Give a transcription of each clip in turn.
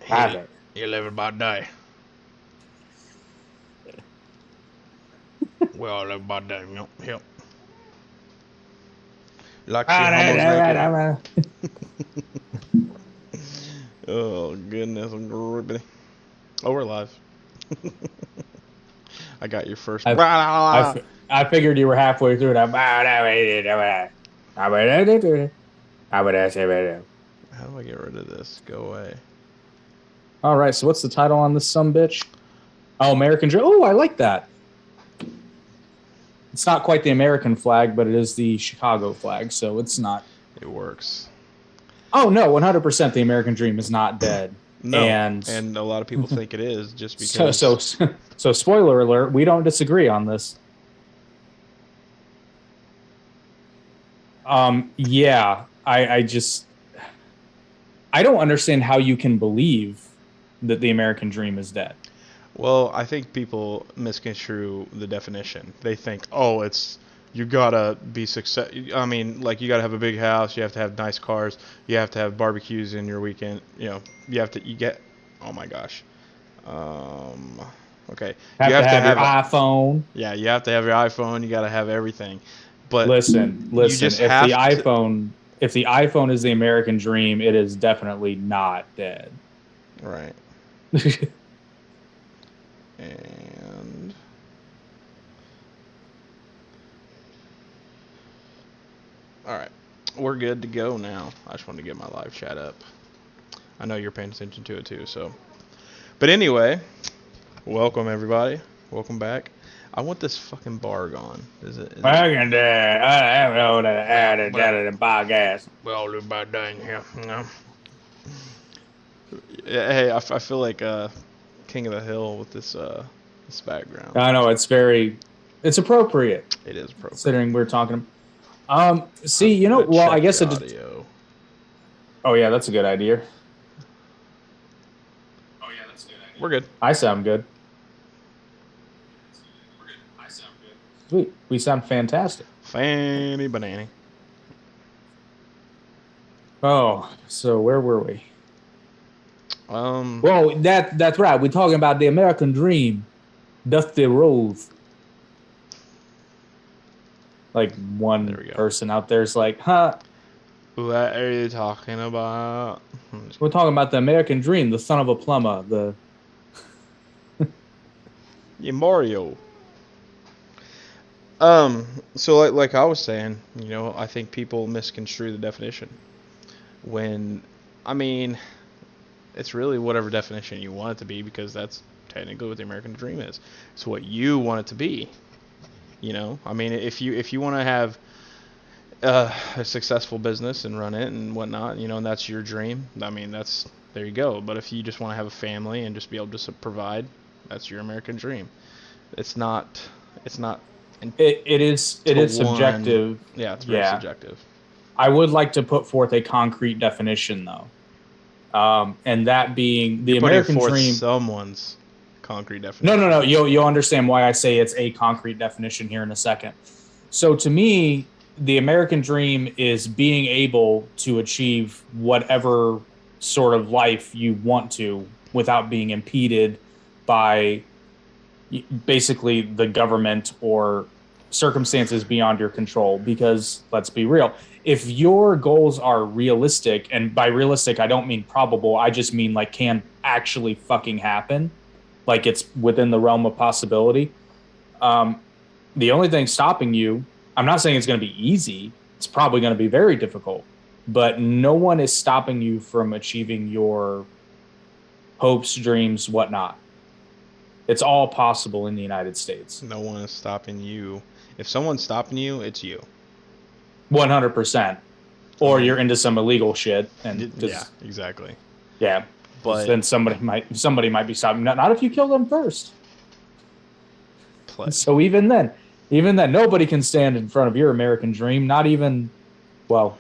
Hey, it. you live by day. We all live by day. Yep, yep. Like to see homos naked. Oh goodness, I'm gripping. Oh, we're live. I got your first. I, How I figured you were halfway through that. do I get rid of this? Go away. All right, so what's the title on this bitch? Oh, American Dream. Oh, I like that. It's not quite the American flag, but it is the Chicago flag, so it's not. It works. Oh no, 100% the American Dream is not dead. No, And and a lot of people think it is just so so because. so spoiler alert, we don't disagree on this. Yeah, I just I don't understand how you can believe that the American dream is dead. Well, I think people misconstrue the definition. They think, oh, it's you gotta be success. I mean, like you gotta have a big house, you have to have nice cars, you have to have barbecues in your weekend. You have to. You get. Oh my gosh. Um. Okay. You Have to have to have your have a. iPhone. Yeah. You have to have your iPhone. You gotta have everything. But Listen, you listen. just have to. If the iPhone is the American dream, it is definitely not dead. Right. And all right. We're good to go now. I just wanted to get my live chat up. I know you're paying attention to it too. So. But anyway, welcome everybody. Welcome back. I want this fucking bar gone. Is it? Is it? American dream. I don't know Well, the podcast. we all live by dang here. You know? Yeah, hey, I feel like King of the Hill with this background. I know it's appropriate It is appropriate. considering we're talking. I'm See, gonna well, I check guess your it. audio. Oh yeah, that's a good idea. We're good. I sound good. Sweet, we sound fantastic. Fanny banana. Oh, so where were we? Um, Well, that's right. We're talking about the American dream, Dusty Rose. Like there one we go. person out there is like, huh? What are you talking about? We're talking about the American dream, the son of a plumber, the Yeah, Mario. Um, so like I was saying, I think people misconstrue the definition when, I mean, it's really whatever definition you want it to be because that's technically what the American dream is. It's what you want it to be. I mean, if you want to have a successful business and run it and whatnot, and that's your dream. I mean, there you go. But if you just want to have a family and just be able to provide, that's your American dream. It's not. It's not it to is one. subjective. Yeah, it's very Yeah. subjective. I would like to put forth a concrete definition though. And that being the You're putting American forth dream. someone's concrete No, no, definition. no. You'll understand why I say it's a concrete definition here in a second. So to me, the American dream is being able to achieve whatever sort of life you want to without being impeded by basically the government or circumstances beyond your control. Because let's be real, if your goals are realistic, and by realistic, I don't mean probable, I just mean like can actually fucking happen, like it's within the realm of possibility. Um, the only thing stopping you, I'm not saying it's going to be easy, it's probably going to be very difficult, but no one is stopping you from achieving your hopes, dreams, whatnot. It's all possible in the United States. No one is stopping you. If someone's stopping you, it's you. 100%. I Or mean, you're into some illegal shit, and yeah, because exactly. yeah, because But then somebody might be stopping. Not if you kill them first. play. So even then, nobody can stand in front of your American dream. Not even, well,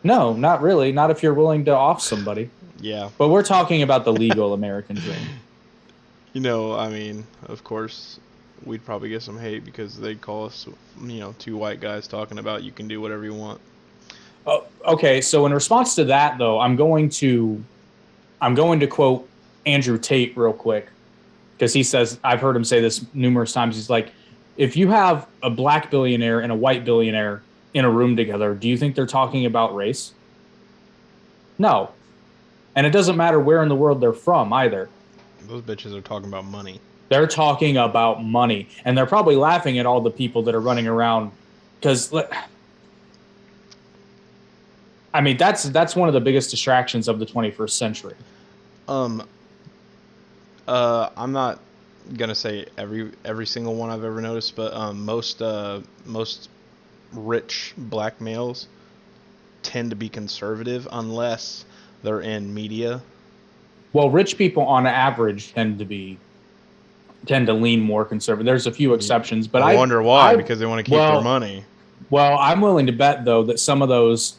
no, not really. Not if you're willing to off somebody. Yeah. But we're talking about the legal American dream. I mean, of course, we'd probably get some hate because they'd call us, two white guys talking about you can do whatever you want. Oh, okay, so in response to that, though, I'm going to I'm going to quote Andrew Tate real quick because he says, I've heard him say this numerous times. He's like, if you have a black billionaire and a white billionaire in a room together, do you think they're talking about race? No. And it doesn't matter where in the world they're from either. Those bitches are talking about money. They're talking about money. And they're probably laughing at all the people that are running around because, I mean, that's one of the biggest distractions of the 21st century. I'm not gonna say every single one I've ever noticed, but most rich black males tend to be conservative unless they're in media. Well, rich people on average tend to lean more conservative. There's a few exceptions, but I wonder why, because they want to keep their money. Well, I'm willing to bet though that some of those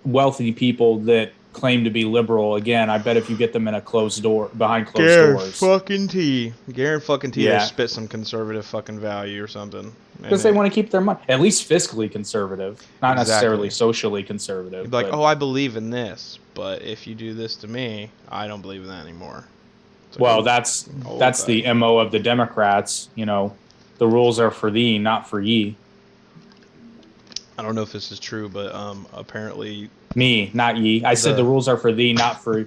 wealthy people that claim to be liberal, again, I bet if you get them in a closed door behind closed doors. Guarantee they spit some conservative fucking value or something. Because they want to keep their money, at least fiscally conservative, not necessarily socially conservative. You'd be like, oh, I believe in this, but if you do this to me, I don't believe in that anymore. Well, that's the MO of the Democrats. You know, the rules are for thee, not for ye. I don't know if this is true, but apparently me, not ye. I said the rules are for thee, not for.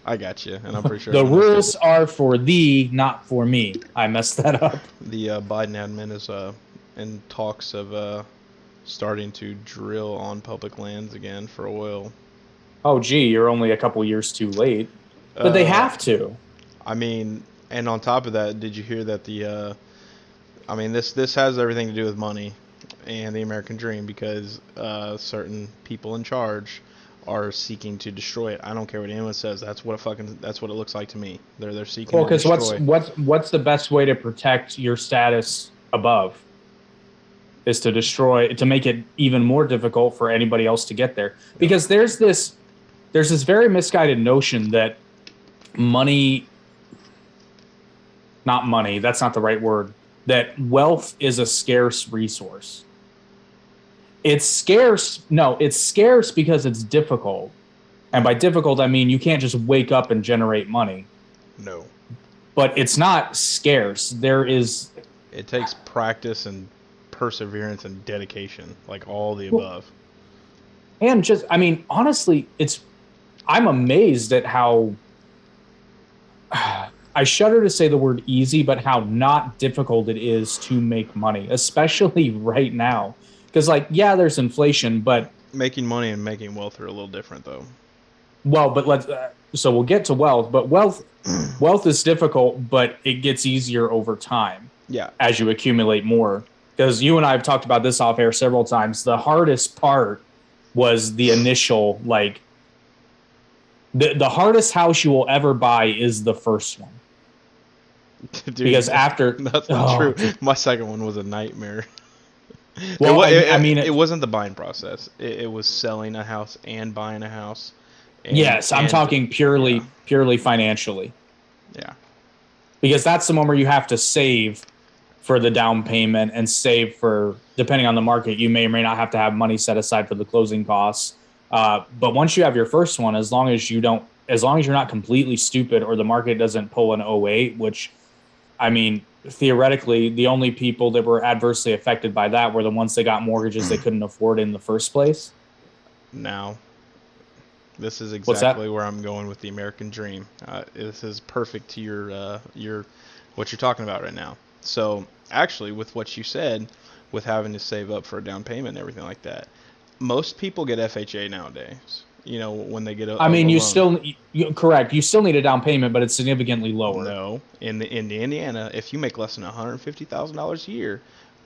I got you, and I'm pretty sure the rules are for thee, not for me. I messed that up. The Biden admin is in talks of starting to drill on public lands again for oil. Oh, gee, you're only a couple years too late. But they have to. I mean, and on top of that, did you hear that I mean, this has everything to do with money and the American dream, because certain people in charge are seeking to destroy it. I don't care what anyone says. That's what it looks like to me. They're seeking to destroy. Well, because what's the best way to protect your status above? Is to destroy, to make it even more difficult for anybody else to get there. Because there's this very misguided notion that that's not the right word, that wealth is a scarce resource. It's scarce because it's difficult. And by difficult, I mean you can't just wake up and generate money. No. But it's not scarce. It takes practice and perseverance and dedication, like all the above. And just, I mean, honestly, I'm amazed at how, I shudder to say the word easy, but how not difficult it is to make money, especially right now. Because, like, yeah, there's inflation, but making money and making wealth are a little different, though. Well, but so we'll get to wealth, but wealth is difficult, but it gets easier over time. Yeah. As you accumulate more. Because you and I have talked about this off air several times. The hardest part was the initial, like, the hardest house you will ever buy is the first one. Dude, because after that's not true. My second one was a nightmare. Well, it wasn't the buying process. It was selling a house and buying a house. I'm talking purely financially. Yeah. Because that's the one where you have to save for the down payment and save for, depending on the market, you may or may not have to have money set aside for the closing costs. But once you have your first one, as long as you're not completely stupid or the market doesn't pull an 08, which, I mean, theoretically, the only people that were adversely affected by that were the ones that got mortgages they couldn't afford in the first place. Now, this is exactly where I'm going with the American dream. This is perfect to your what you're talking about right now. So, actually, with what you said, with having to save up for a down payment and everything like that, most people get FHA nowadays. You know, when they get a loan. Correct. You still need a down payment, but it's significantly lower. No, in Indiana, if you make less than $150,000 a year,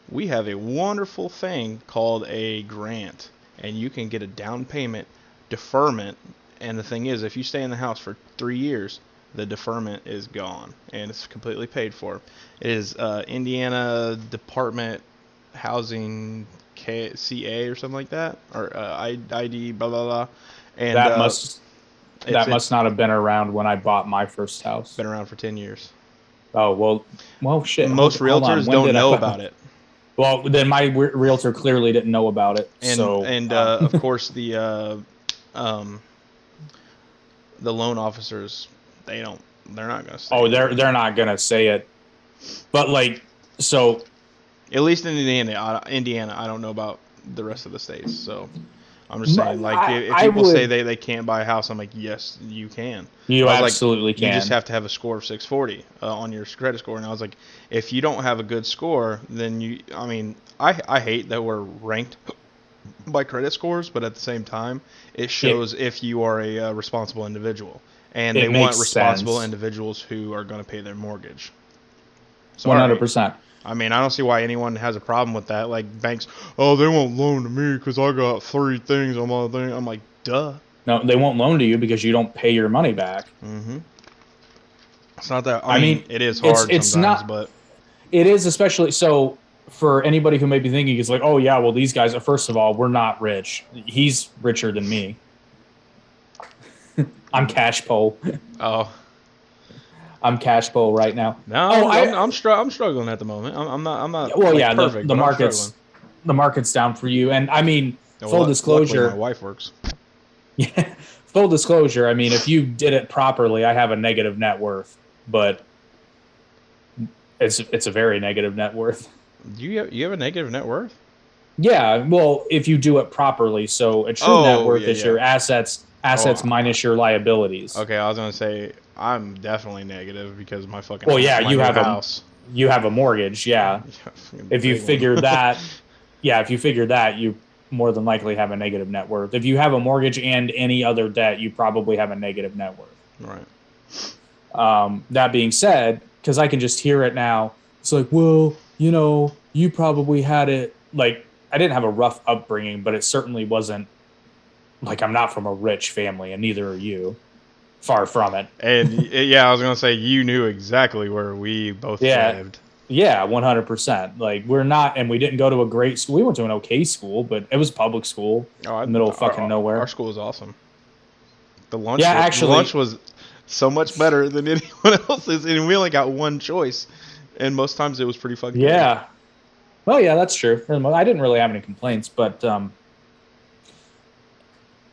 we have a wonderful thing called a grant, and you can get a down payment deferment. And the thing is, if you stay in the house for 3 years, the deferment is gone and it's completely paid for. It is Indiana Department Housing CA or something like that, or ID blah blah blah. And that must not have been around when I bought my first house. Been around for 10 years. Oh, well, shit. Most realtors don't know about it. Well, then my realtor clearly didn't know about it. And of course the the loan officers, they're not gonna say Oh, anything. they're not gonna say it, but like, so At least in Indiana, I don't know about the rest of the states. So I'm just saying, like, if I people say would. they can't buy a house, I'm like, yes, you can. You I was like, absolutely you just can. have to have a score of 640 on your credit score. And I was like, if you don't have a good score, then I mean, I hate that we're ranked by credit scores, but at the same time, it It shows if you are a responsible individual. And they it makes want responsible sense. individuals who are going to pay their mortgage. One hundred Sorry. percent. I mean, I don't see why anyone has a problem with that. Like banks, oh, they won't loan to me because I got 3 things on my thing. I'm like, duh. No, they won't loan to you because you don't pay your money back. Mm-hmm. It's not that. I I mean, mean, it is hard it's sometimes, not. but It is especially so for anybody who may be thinking, it's like, oh yeah, well these guys. First of all, we're not rich. He's richer than me. I'm cash pole. oh I'm cash pole right now. no, Oh, I'm struggling at the moment. I'm not well, like yeah, perfect, the but I'm struggling. market's down for you, and I mean, full Well, luckily my disclosure. wife works. Yeah, full disclosure. I mean, if you did it properly, I have a negative net worth, but it's a very negative net worth. You have a negative net worth? Yeah, well, if you do it properly, so a true net Oh worth yeah, is yeah. your assets Oh, minus your liabilities. okay. I was gonna say I'm definitely negative because my fucking Well, yeah, my new house. you have a mortgage. Yeah, Yeah, fucking if you big one. figure that, yeah, if you figure that, you more than likely have a negative net worth. If you have a mortgage and any other debt, you probably have a negative net worth. Right. That being said, because I can just hear it now, it's like, well, you probably had it like I didn't have a rough upbringing, but it certainly wasn't like I'm not from a rich family, and neither are you. Far from it. And yeah, I was gonna say you knew exactly where we both Yeah, lived. yeah, 100%. Like we're not, and we didn't go to a great school. We went to an okay school, but it was public school, Oh, middle of fucking our nowhere. school was awesome. Yeah, The lunch actually, was so much better than anyone else's, and we only got one choice, and most times it was pretty fucking good. yeah. Well, yeah, that's true. I didn't really have any complaints, but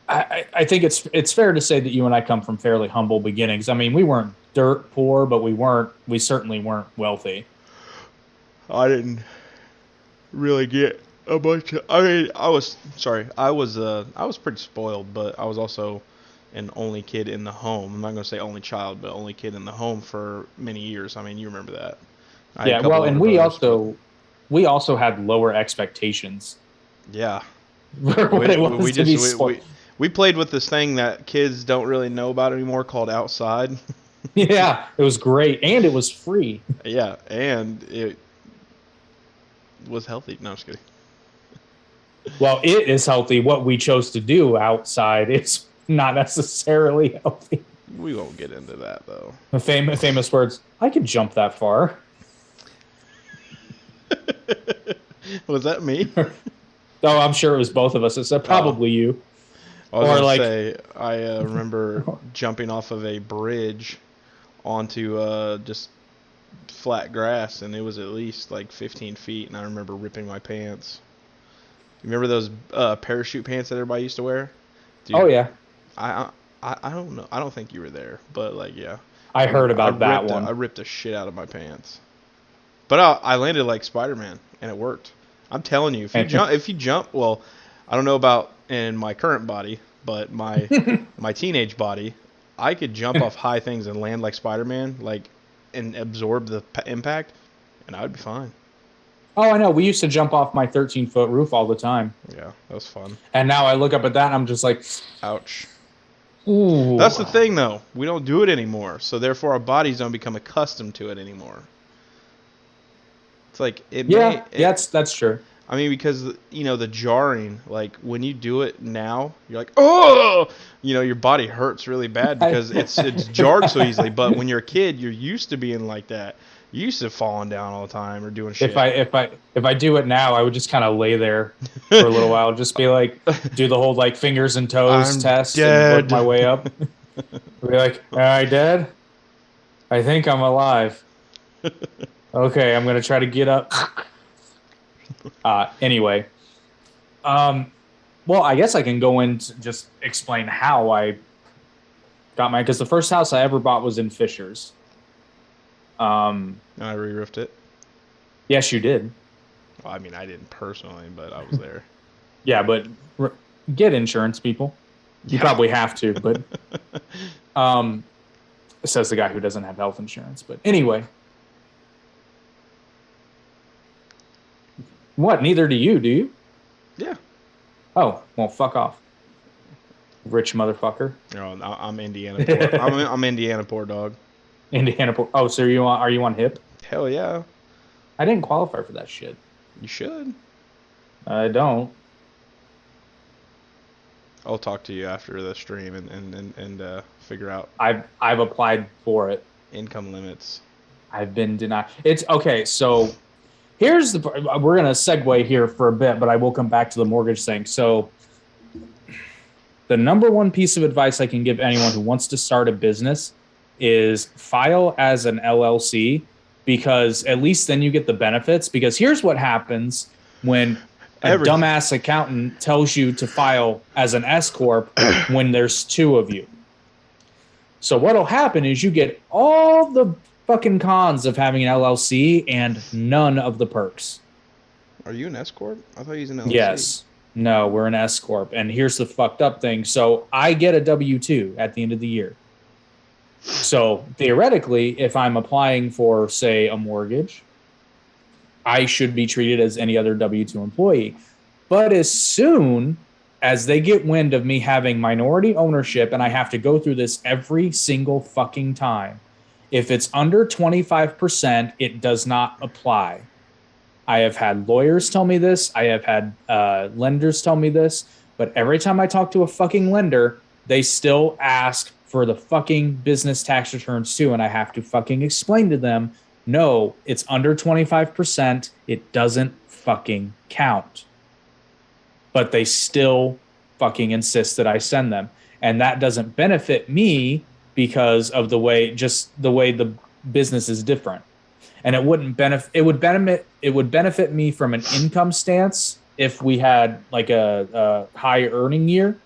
I think it's fair to say that you and I come from fairly humble beginnings. I mean, we weren't dirt poor, but we certainly weren't wealthy. I didn't really get a bunch of. I mean, I was pretty spoiled, but I was also an only kid in the home. I'm not gonna say only child, but only kid in the home for many years. I mean, you remember that. I had a Yeah, couple well, older and brothers, but we also had lower expectations yeah, for what it we was to just be spoiled. we played with this thing that kids don't really know about anymore called outside. Yeah, it was great, and it was free. Yeah, and it was healthy. No, I'm just kidding. Well, it is healthy. What we chose to do outside is not necessarily healthy. We won't get into that though. The famous words. I could jump that far. Was that me? Oh, I'm sure it was both of us. It's Oh, probably you, I was or gonna like, say I remember jumping off of a bridge onto just flat grass, and it was at least like 15 feet, and I remember ripping my pants. You remember those parachute pants that everybody used to wear? oh Dude, yeah, I don't know. I don't think you were there, but like yeah, I heard about that I one. ripped the shit out of my pants. But I landed like Spider-Man, and it worked. I'm telling you, And if you jump, well, I don't know about in my current body, but my teenage body, I could jump off high things and land like Spider-Man, like and absorb the impact, and I would be fine. oh, I know. We used to jump off my 13-foot roof all the time, Yeah, that was fun. and now I look up at that and I'm just like, Ouch. That's ooh, the thing, though. We don't do it anymore, so therefore our bodies don't become accustomed to it anymore. It's like it may. yeah, that's true. I mean, because the jarring, like when you do it now, you're like, oh, your body hurts really bad because it's jarred so easily. But when you're a kid, you're used to being like that. You're used to falling down all the time or doing if shit. I do it now, I would just kind of lay there for a little while, just be like, do the whole like fingers and toes I'm test and work my dead. way up. Be like, am I dead? I think I'm alive. Okay, I'm gonna try to get up. Anyway, um, well, I guess I can go into just explain how I Got mine because the first house I ever bought was in Fishers. And I re-roofed it. Yes, you did. Well, I mean, I didn't personally, but I was there. Yeah, but get insurance, people. You probably have to, but um, says the guy who doesn't have health insurance. But anyway, what? Neither do you? Yeah. Oh, well, fuck off, rich motherfucker. No, I'm Indiana poor. I'm Indiana poor dog. Indiana. Oh, so are you on HIP? Hell yeah. I didn't qualify for that shit. You should. I don't. I'll talk to you after the stream and figure out I've applied for it. income limits. I've been denied. It's okay. So here's we're gonna segue here for a bit, but I will come back to the mortgage thing. So the number one piece of advice I can give anyone who wants to start a business is file as an LLC, because at least then you get the benefits. Because here's what happens when a dumbass accountant tells you to file as an S corp when there's two of you. So what'll happen is you get all the fucking cons of having an LLC and none of the perks. Are you an S corp? I thought you was an LLC. Yes. No, we're an S corp. And here's the fucked up thing. So I get a W-2 at the end of the year. So theoretically, if I'm applying for, say, a mortgage, I should be treated as any other W-2 employee. But as soon as they get wind of me having minority ownership, and I have to go through this every single fucking time, if it's under 25%, it does not apply. I have had lawyers tell me this. I have had lenders tell me this. But every time I talk to a fucking lender, they still ask for the fucking business tax returns too. And I have to fucking explain to them, no, it's under 25%. It doesn't fucking count. But they still fucking insist that I send them. And that doesn't benefit me because of the way the business is different. And it would benefit me from an income stance if we had like a high earning year,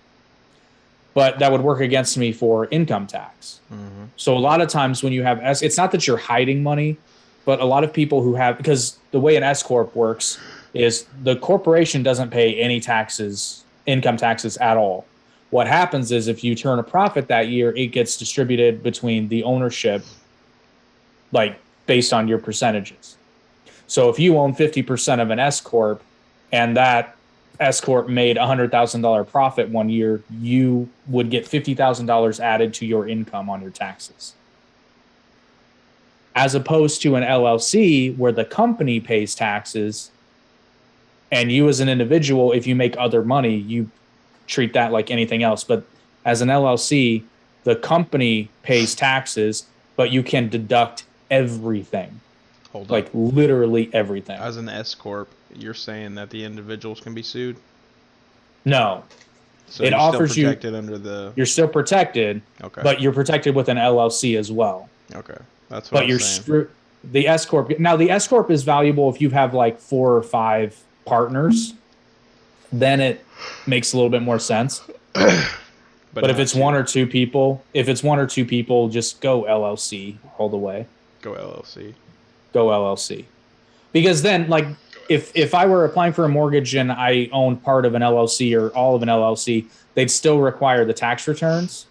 but that would work against me for income tax. Mm-hmm. So a lot of times when you have it's not that you're hiding money, but a lot of people who have, because the way an S corp works is the corporation doesn't pay any taxes, income taxes at all. What happens is if you turn a profit that year, it gets distributed between the ownership, like based on your percentages. So if you own 50% of an S corp and that S corp made $100,000 profit one year, you would get $50,000 added to your income on your taxes. As opposed to an LLC where the company pays taxes and you as an individual, if you make other money, you treat that like anything else. But as an LLC, the company pays taxes, but you can deduct everything. Like literally everything. As an S corp, you're saying that the individuals can be sued? No. So it offers still protected under the. You're still protected. Okay. But you're protected with an LLC as well. Okay, that's what I'm saying. The S corp. Now the S corp is valuable if you have like 4 or 5 partners. Then it makes a little bit more sense. But if it's one or two people, just go LLC all the way. Go LLC. Because then, like, if I were applying for a mortgage and I owned part of an LLC or all of an LLC, they'd still require the tax returns,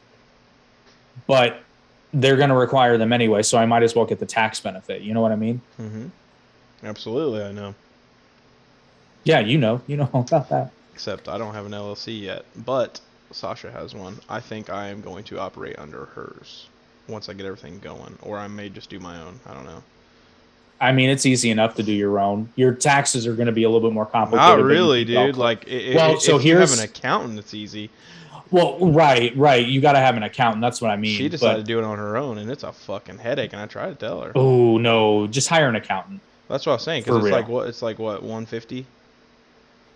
but they're going to require them anyway, so I might as well get the tax benefit. You know what I mean? Mm-hmm. Absolutely, I know. Yeah, you know all about that. Except I don't have an LLC yet, but Sasha has one. I think I am going to operate under hers once I get everything going, or I may just do my own. I don't know. I mean, it's easy enough to do your own. Your taxes are going to be a little bit more complicated. Not really, dude. Like, if you have an accountant, it's easy. Well, right. You got to have an accountant. That's what I mean. She decided to do it on her own, and it's a fucking headache. And I tried to tell her. Oh no, just hire an accountant. That's what I was saying. Because it's like what 150.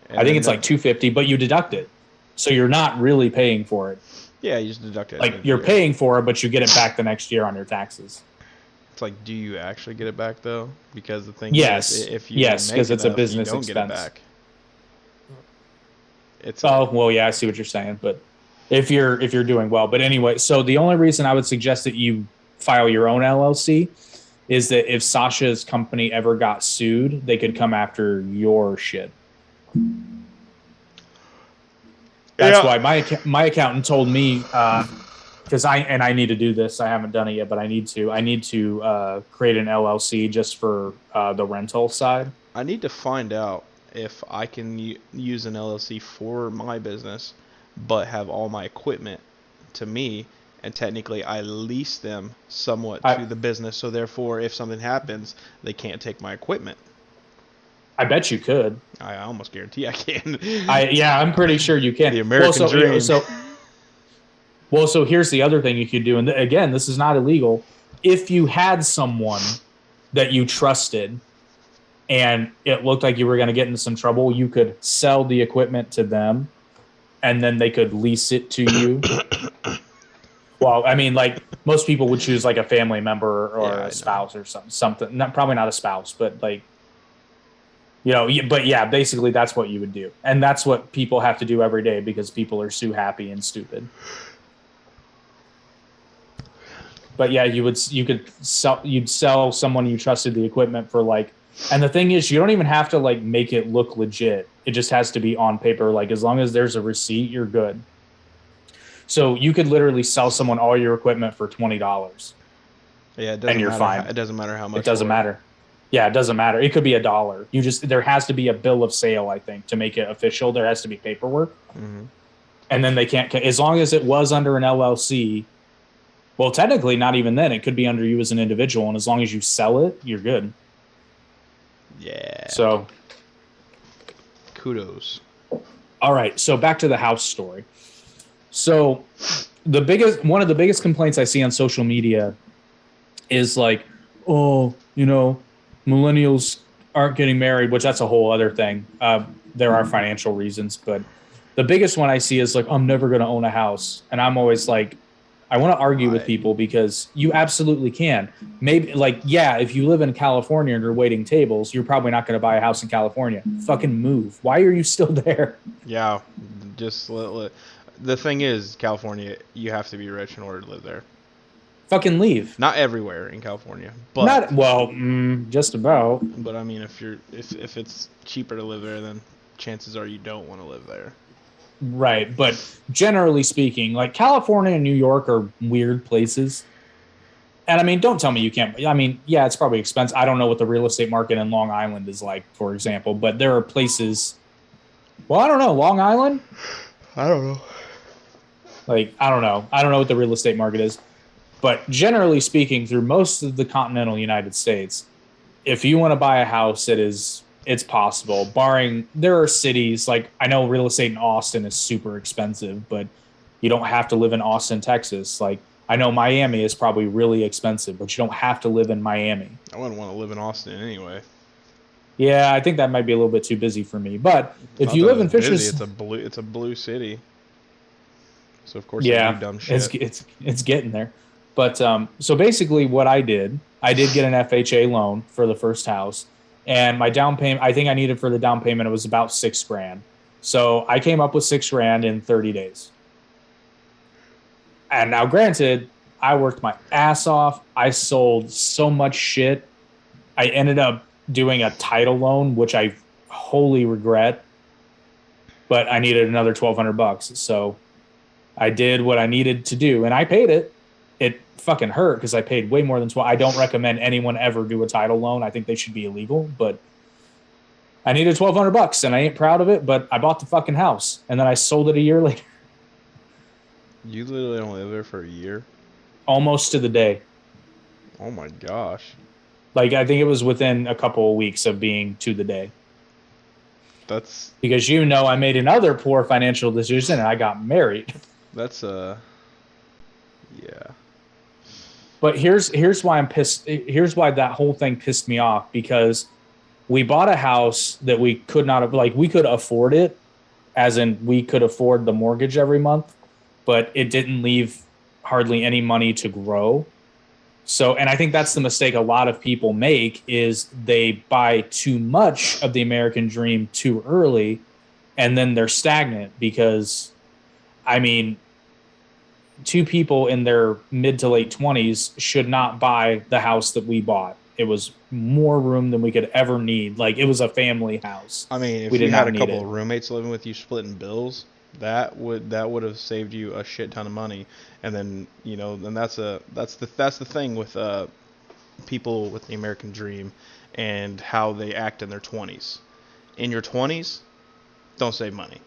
I think it's like 250, but you deduct it, so you're not really paying for it. Yeah, you just deduct it. Like you're paying for it, but you get it back the next year on your taxes. It's like, do you actually get it back though? Because the thing is, if you because it's a business expense. Get it back. Well, yeah, I see what you're saying, but if you're doing well. But anyway, so the only reason I would suggest that you file your own LLC is that if Sasha's company ever got sued, they could come after your shit. That's why my accountant told me, because I need to do this. I haven't done it yet, but I need to. I need to create an LLC just for the rental side. I need to find out if I can use an LLC for my business, but have all my equipment to me, and technically I lease them somewhat to the business. So therefore, if something happens, they can't take my equipment. I bet you could. I almost guarantee I can. I'm pretty sure you can. The American dream. So here's the other thing you could do, and again, this is not illegal. If you had someone that you trusted, and it looked like you were going to get into some trouble, you could sell the equipment to them, and then they could lease it to you. Well, I mean, like most people would choose like a family member or a spouse or something. Probably not a spouse, but like. But yeah, basically that's what you would do. And that's what people have to do every day because people are so happy and stupid. But yeah, you'd sell someone you trusted the equipment for like, and the thing is, you don't even have to like make it look legit. It just has to be on paper. Like as long as there's a receipt, you're good. So you could literally sell someone all your equipment for $20. Yeah, and you're fine. It doesn't matter how much. It doesn't matter. Yeah, it doesn't matter. It could be $1. There has to be a bill of sale, I think, to make it official. There has to be paperwork. Mm-hmm. And then they can't, as long as it was under an LLC, well, technically not even then. It could be under you as an individual. And as long as you sell it, you're good. Yeah. So. Kudos. All right. So back to the house story. So one of the biggest complaints I see on social media is like, oh, millennials aren't getting married, which that's a whole other thing. There are financial reasons, but the biggest one I see is like, I'm never going to own a house. And I'm always like, I want to argue with people because you absolutely can. Maybe like, yeah, if you live in California and you're waiting tables, you're probably not going to buy a house in California. Fucking move. Why are you still there? Yeah. Just the thing is, California, you have to be rich in order to live there. Fucking leave. Not everywhere in California, but just about. But I mean, if it's cheaper to live there, then chances are you don't want to live there. Right, but generally speaking, like California and New York are weird places. And I mean, don't tell me you can't. I mean, yeah, it's probably expensive. I don't know what the real estate market in Long Island is like, for example, but there are places. Well, I don't know. Long Island? I don't know. Like, I don't know. I don't know what the real estate market is. But generally speaking, through most of the continental United States, if you want to buy a house, it's possible. Barring, there are cities, like I know real estate in Austin is super expensive, but you don't have to live in Austin, Texas. Like I know Miami is probably really expensive, but you don't have to live in Miami. I wouldn't want to live in Austin anyway. Yeah, I think that might be a little bit too busy for me. But if you live in Fishers, it's a blue city. So of course, yeah, dumb shit. It's getting there. But so basically what I did get an FHA loan for the first house, and my down payment, I think I needed for the down payment, it was about $6,000. So I came up with $6,000 in 30 days. And now granted, I worked my ass off. I sold so much shit. I ended up doing a title loan, which I wholly regret, but I needed another $1,200. So I did what I needed to do and I paid it. It fucking hurt because I paid way more than 12. I don't recommend anyone ever do a title loan. I think they should be illegal, but I needed $1,200 and I ain't proud of it, but I bought the fucking house and then I sold it a year later. You literally only lived there for a year? Almost to the day. Oh my gosh. Like I think it was within a couple of weeks of being to the day. That's because I made another poor financial decision and I got married. That's yeah. But here's why I'm pissed. Here's why that whole thing pissed me off, because we bought a house that we could not have, like we could afford it, as in we could afford the mortgage every month, but it didn't leave hardly any money to grow. So, and I think that's the mistake a lot of people make is they buy too much of the American dream too early and then they're stagnant because, I mean, two people in their mid to late 20s should not buy the house that we bought. It was more room than we could ever need. Like, it was a family house. I mean, We if did you had not a need couple it. of roommates living with you splitting bills, that would have saved you a shit ton of money. And then, then that's the thing with people with the American dream and how they act in their 20s. In your 20s, don't save money.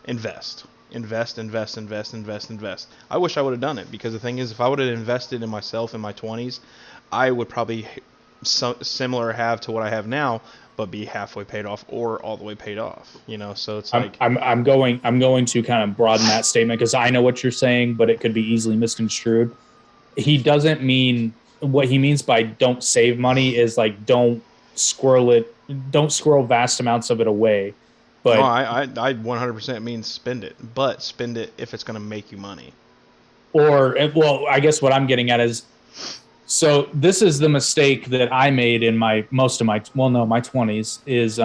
Invest. Invest, invest, invest, invest, invest. I wish I would have done it, because the thing is, if I would have invested in myself in my 20s, I would probably similar have to what I have now, but be halfway paid off or all the way paid off. So it's like, I'm going to kind of broaden that statement because I know what you're saying, but it could be easily misconstrued. He doesn't mean what he means by don't save money is like don't squirrel vast amounts of it away. no, But I 100% mean spend it, but spend it if it's going to make you money. or well, I guess what I'm getting at is, so this is the mistake that I made in my 20s is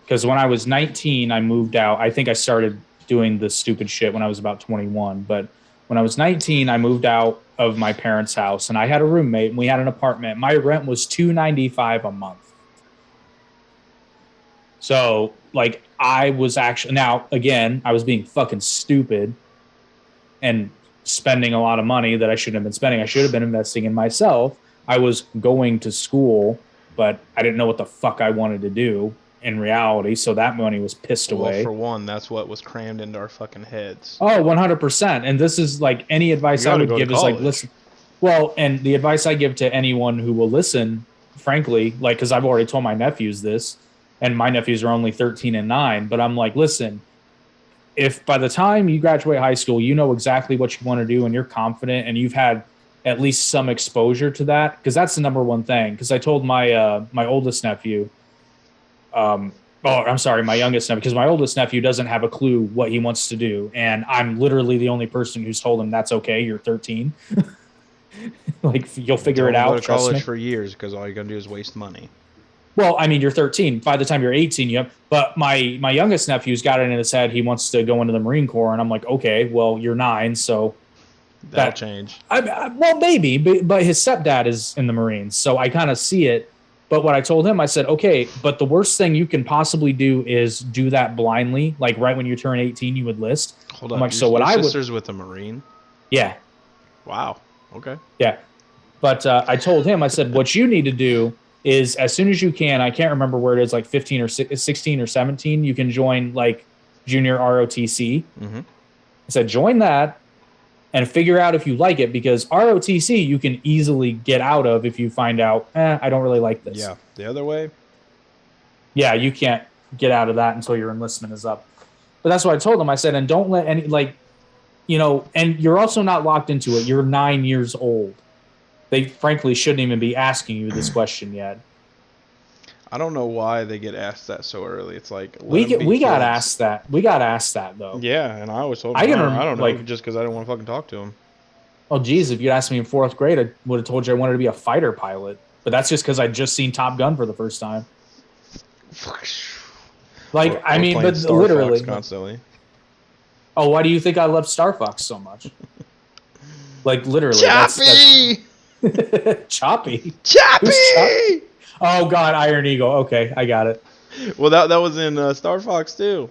because when I was 19 I moved out. I think I started doing this stupid shit when I was about 21, but when I was 19 I moved out of my parents' house and I had a roommate and we had an apartment. My rent was $295 a month. So like I was actually, now again, I was being fucking stupid and spending a lot of money that I shouldn't have been spending. I should have been investing in myself. I was going to school, but I didn't know what the fuck I wanted to do in reality. So that money was pissed Well, away. for one, that's what was crammed into our fucking heads. Oh, 100%. And this is like any advice You I got to would go to give is like, college. listen, well, and the advice I give to anyone who will listen, frankly, like, cause I've already told my nephews this, and my nephews are only 13 and 9, but I'm like, listen, if by the time you graduate high school, you know exactly what you want to do and you're confident and you've had at least some exposure to that, because that's the number one thing. Because I told my oldest nephew, I'm sorry, my youngest nephew, because my oldest nephew doesn't have a clue what he wants to do, and I'm literally the only person who's told him that's okay. You're 13, like you'll figure it Don't go out. to Trust college me. for years, because all you're gonna do is waste money. Well, I mean, you're 13. By the time you're 18, you have. But my youngest nephew's got it in his head. He wants to go into the Marine Corps, and I'm like, okay, well, you're 9, so That'll that. change. Well, maybe, but his stepdad is in the Marines, so I kind of see it. But what I told him, I said, okay, but the worst thing you can possibly do is do that blindly. Like right when you turn 18, you would list. Hold I'm up, like, so what your I would, sister's with a Marine? yeah, Wow. Okay. yeah. But I told him, I said, what you need to do is as soon as you can, I can't remember where it is, like 15 or 16 or 17, you can join like junior ROTC. Mm-hmm. I said, join that and figure out if you like it, because ROTC you can easily get out of if you find out, I don't really like this. Yeah. The other way. Yeah, you can't get out of that until your enlistment is up. But that's what I told them. I said, and don't let any, like, and you're also not locked into it. You're 9 years old. They frankly shouldn't even be asking you this question yet. I don't know why they get asked that so early. It's like, We got kids. asked that. We got asked that though. Yeah, and I always told I them, can I don't know, like, just because I didn't want to fucking talk to them. oh geez, if you'd asked me in 4th grade, I would have told you I wanted to be a fighter pilot. But that's just because I just seen Top Gun for the first time. Like, Or I mean, playing but Star literally. Fox constantly. Oh, why do you think I love Star Fox so much? Like literally, Choppy! that's choppy. Choppy! Who's Choppy? Oh God, Iron Eagle. Okay, I got it. Well, that was in Star Fox too.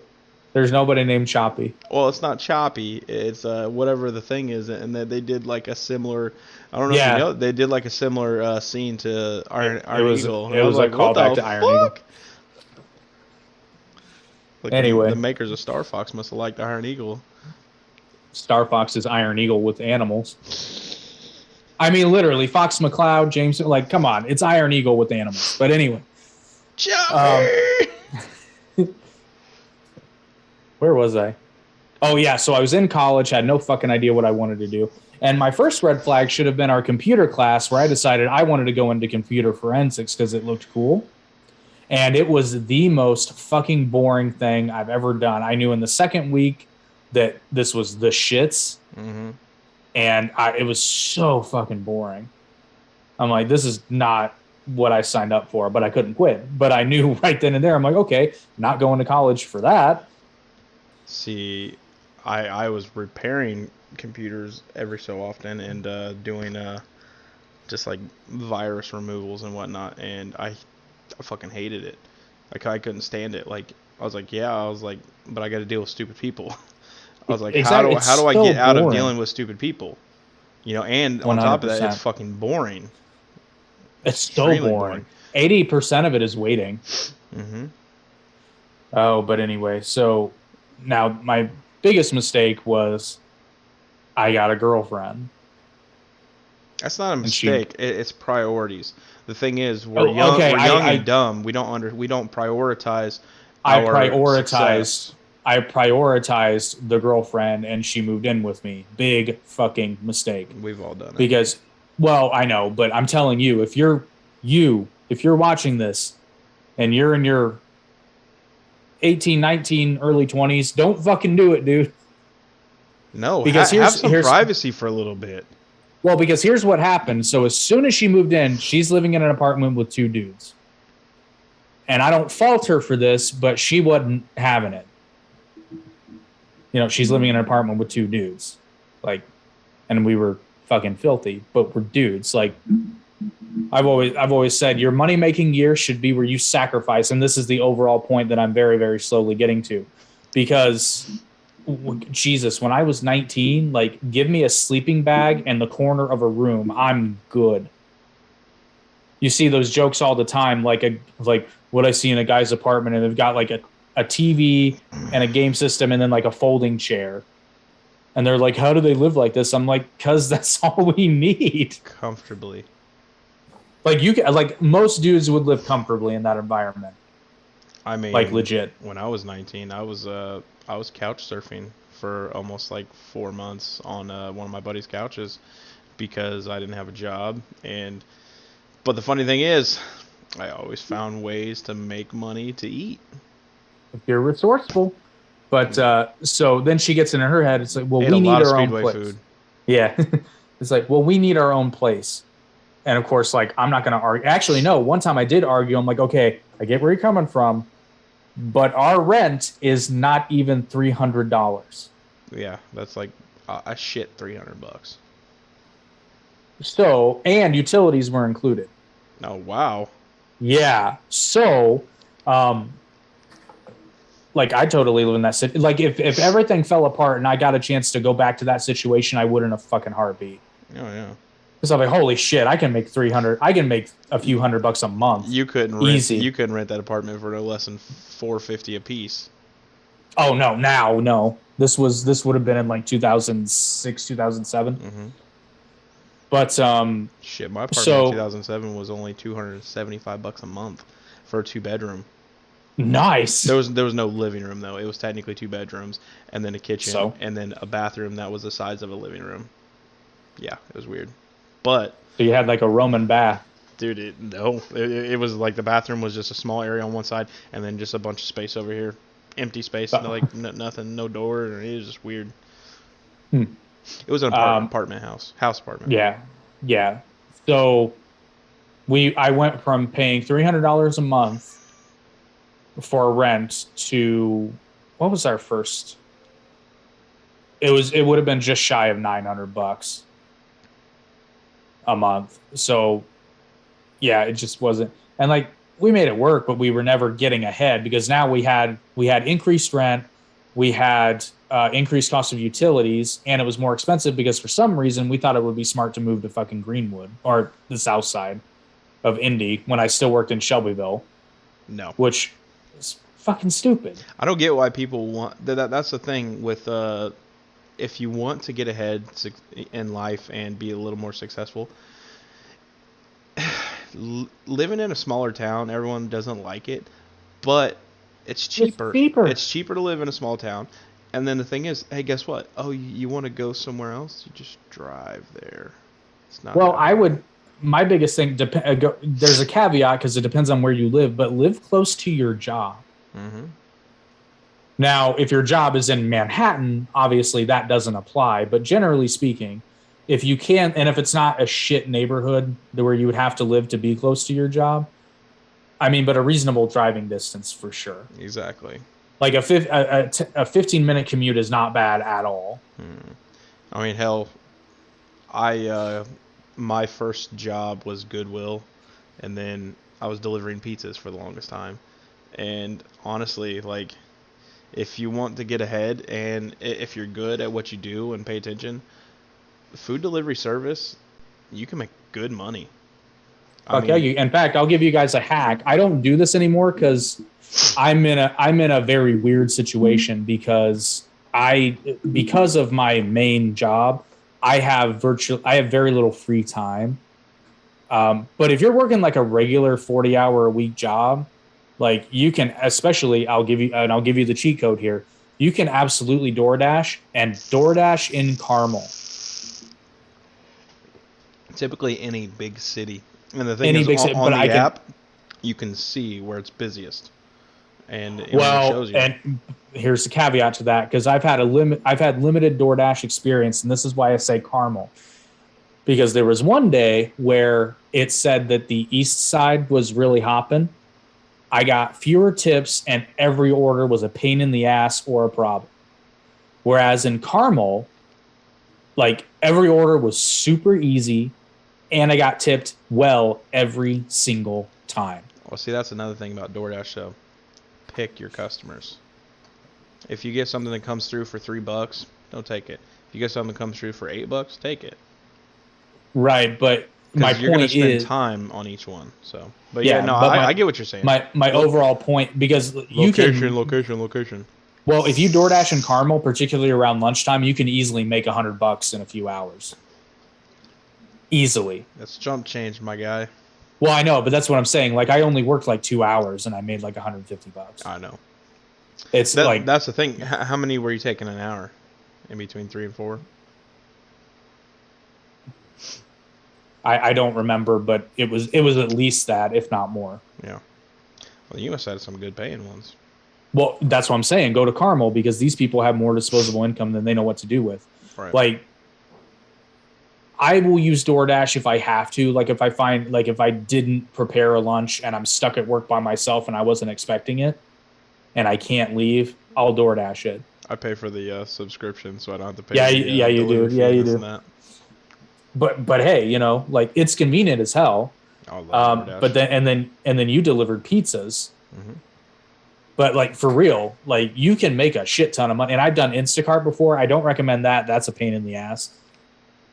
There's nobody named Choppy. Well, it's not Choppy. It's whatever the thing is, and they did like a similar. I don't know if you know. They did like a similar scene to Iron Eagle. It was like callback to Iron Eagle. Like anyway, the makers of Star Fox must have liked Iron Eagle. Star Fox is Iron Eagle with animals. I mean, literally, Fox McCloud, James, like, come on, it's Iron Eagle with animals. But anyway, where was I? Oh yeah, so I was in college, had no fucking idea what I wanted to do, and my first red flag should have been our computer class, where I decided I wanted to go into computer forensics because it looked cool. And it was the most fucking boring thing I've ever done. I knew in the second week that this was the shits. Mm-hmm. And it was so fucking boring. I'm like, this is not what I signed up for, but I couldn't quit. But I knew right then and there, I'm like, okay, not going to college for that. See, I was repairing computers every so often and doing just like virus removals and whatnot, and I fucking hated it. Like I couldn't stand it. Like I was like, yeah, I was like, but I got to deal with stupid people. I was like, Exactly. It's how do I so get out of boring. dealing with stupid people? You know, and on top of that, it's 100%. fucking boring. It's It's so extremely boring. boring. 80% of it is waiting. Mm-hmm. Oh, but anyway, so now my biggest mistake was I got a girlfriend That's not a and she mistake. It's priorities. The thing is, oh okay, we're young and I dumb. We don't prioritize I our prioritized success. I prioritized the girlfriend and she moved in with me. Big fucking mistake. We've all done it. Because well, I know, but I'm telling you, if you're watching this and you're in your 18, 19, early 20s, don't fucking do it, dude. No, Because have some here's privacy for a little bit. well, because here's what happened. So as soon as she moved in, she's living in an apartment with two dudes. And I don't fault her for this, but she wasn't having it. You know, she's living in an apartment with two dudes. Like, and we were fucking filthy, but we're dudes. Like, I've always said your money making year should be where you sacrifice, and this is the overall point that I'm very, very slowly getting to. Because Jesus, when I was 19, like give me a sleeping bag and the corner of a room, I'm good. You see those jokes all the time, like what I see in a guy's apartment, and they've got like a TV and a game system, and then like a folding chair, and they're like, "How do they live like this?" I'm like, "Cause that's all we need." Comfortably. Like like most dudes would live comfortably in that environment, I like mean, legit. when I was 19, I was couch surfing for almost like 4 months on one of my buddy's couches because I didn't have a job. And but the funny thing is, I always found ways to make money to eat. If you're resourceful. But so then she gets in her head. It's like, well, Ate a we need lot of our own Speedway place. food. Yeah, it's like, well, we need our own place. And of course, like I'm not going to argue. Actually, no. One time I did argue. I'm like, okay, I get where you're coming from, but our rent is not even $300. Yeah, that's like a shit $300. So, and utilities were included. Oh wow. Yeah. So, um, like I totally live in that city. Like if everything fell apart and I got a chance to go back to that situation, I would in a fucking heartbeat. Oh yeah. Because I'm like, holy shit, I can make 300. I can make a few $100 a month. Easy. You couldn't rent that apartment for no less than $450 a piece. Oh no, now no. This would have been in like 2006, 2007. Mm-hmm. But Shit, my apartment in so 2007 was only $275 a month for a 2 bedroom. nice. There was no living room though. It was technically 2 bedrooms and then a kitchen So and then a bathroom that was the size of a living room. Yeah, it was weird. But you had like a Roman bath. dude, it was like the bathroom was just a small area on one side and then just a bunch of space over here, empty space, like nothing, no door. It was just weird. Hmm. It was an apartment house apartment. Yeah, yeah. So I went from paying $300 a month for rent to what was our first? It would have been just shy of $900 a month. So yeah, it just wasn't. And like we made it work, but we were never getting ahead because now we had increased rent, we had increased cost of utilities, and it was more expensive because for some reason we thought it would be smart to move to fucking Greenwood or the south side of Indy when I still worked in Shelbyville. No, which is fucking stupid. I don't get why people want that. That's the thing with if you want to get ahead in life and be a little more successful, living in a smaller town, everyone doesn't like it, but it's cheaper. It's cheaper to live in a small town. And then the thing is, hey, guess what? Oh, you want to go somewhere else? You just drive there. It's not. Well, I would. My biggest thing there's a caveat because it depends on where you live, but live close to your job. Mm-hmm. Now, if your job is in Manhattan, obviously that doesn't apply. But generally speaking, if you can, and if it's not a shit neighborhood where you would have to live to be close to your job, I mean, but a reasonable driving distance for sure. Exactly. Like a 15-minute commute is not bad at all. I mean, hell, I my first job was Goodwill, and then I was delivering pizzas for the longest time. And honestly, like, if you want to get ahead and if you're good at what you do and pay attention, food delivery service, you can make good money. I Fuck yeah! mean, In fact, I'll give you guys a hack. I don't do this anymore because I'm in a very weird situation because of my main job, I have very little free time. But if you're working like a regular 40-hour a week job, like you can, especially I'll give you the cheat code here. You can absolutely DoorDash in Carmel. typically any big city. And the thing Any is, big city, on but I the can. app, you can see where it's busiest, and it Well, shows you. and here's the caveat to that because I've had limited DoorDash experience, and this is why I say Carmel. Because there was one day where it said that the east side was really hopping. I got fewer tips, and every order was a pain in the ass or a problem. Whereas in Carmel, like every order was super easy, and I got tipped well every single time. Well, see, that's another thing about DoorDash, though. Pick your customers. If you get something that comes through for $3, don't take it. If you get something that comes through for $8, take it. Right, but my Because you're gonna point spend is, time on each one. So, but yeah, yeah, no, but I get what you're saying. my overall point because you Location, can location, location. well if you DoorDash in Carmel, particularly around lunchtime, you can easily make $100 in a few hours, easily. That's chump change, my guy. Well, I know, but that's what I'm saying. Like I only worked like 2 hours and I made like $150. I know. It's like That's the thing. How many were you taking an hour? In between 3 and 4? I don't remember, but it was at least that, if not more. Yeah. Well, you must have had some good paying ones. Well, that's what I'm saying. Go to Carmel because these people have more disposable income than they know what to do with. Right. Like I will use DoorDash if I have to. Like if I find like if I didn't prepare a lunch and I'm stuck at work by myself and I wasn't expecting it and I can't leave, I'll DoorDash it. I pay for the subscription, so I don't have to pay Yeah, the yeah, you do. delivery Yeah, fee, you this and do. that. But hey, like it's convenient as hell. I love DoorDash. But then you delivered pizzas. Mm-hmm. But like for real, like you can make a shit ton of money. And I've done Instacart before. I don't recommend that. That's a pain in the ass.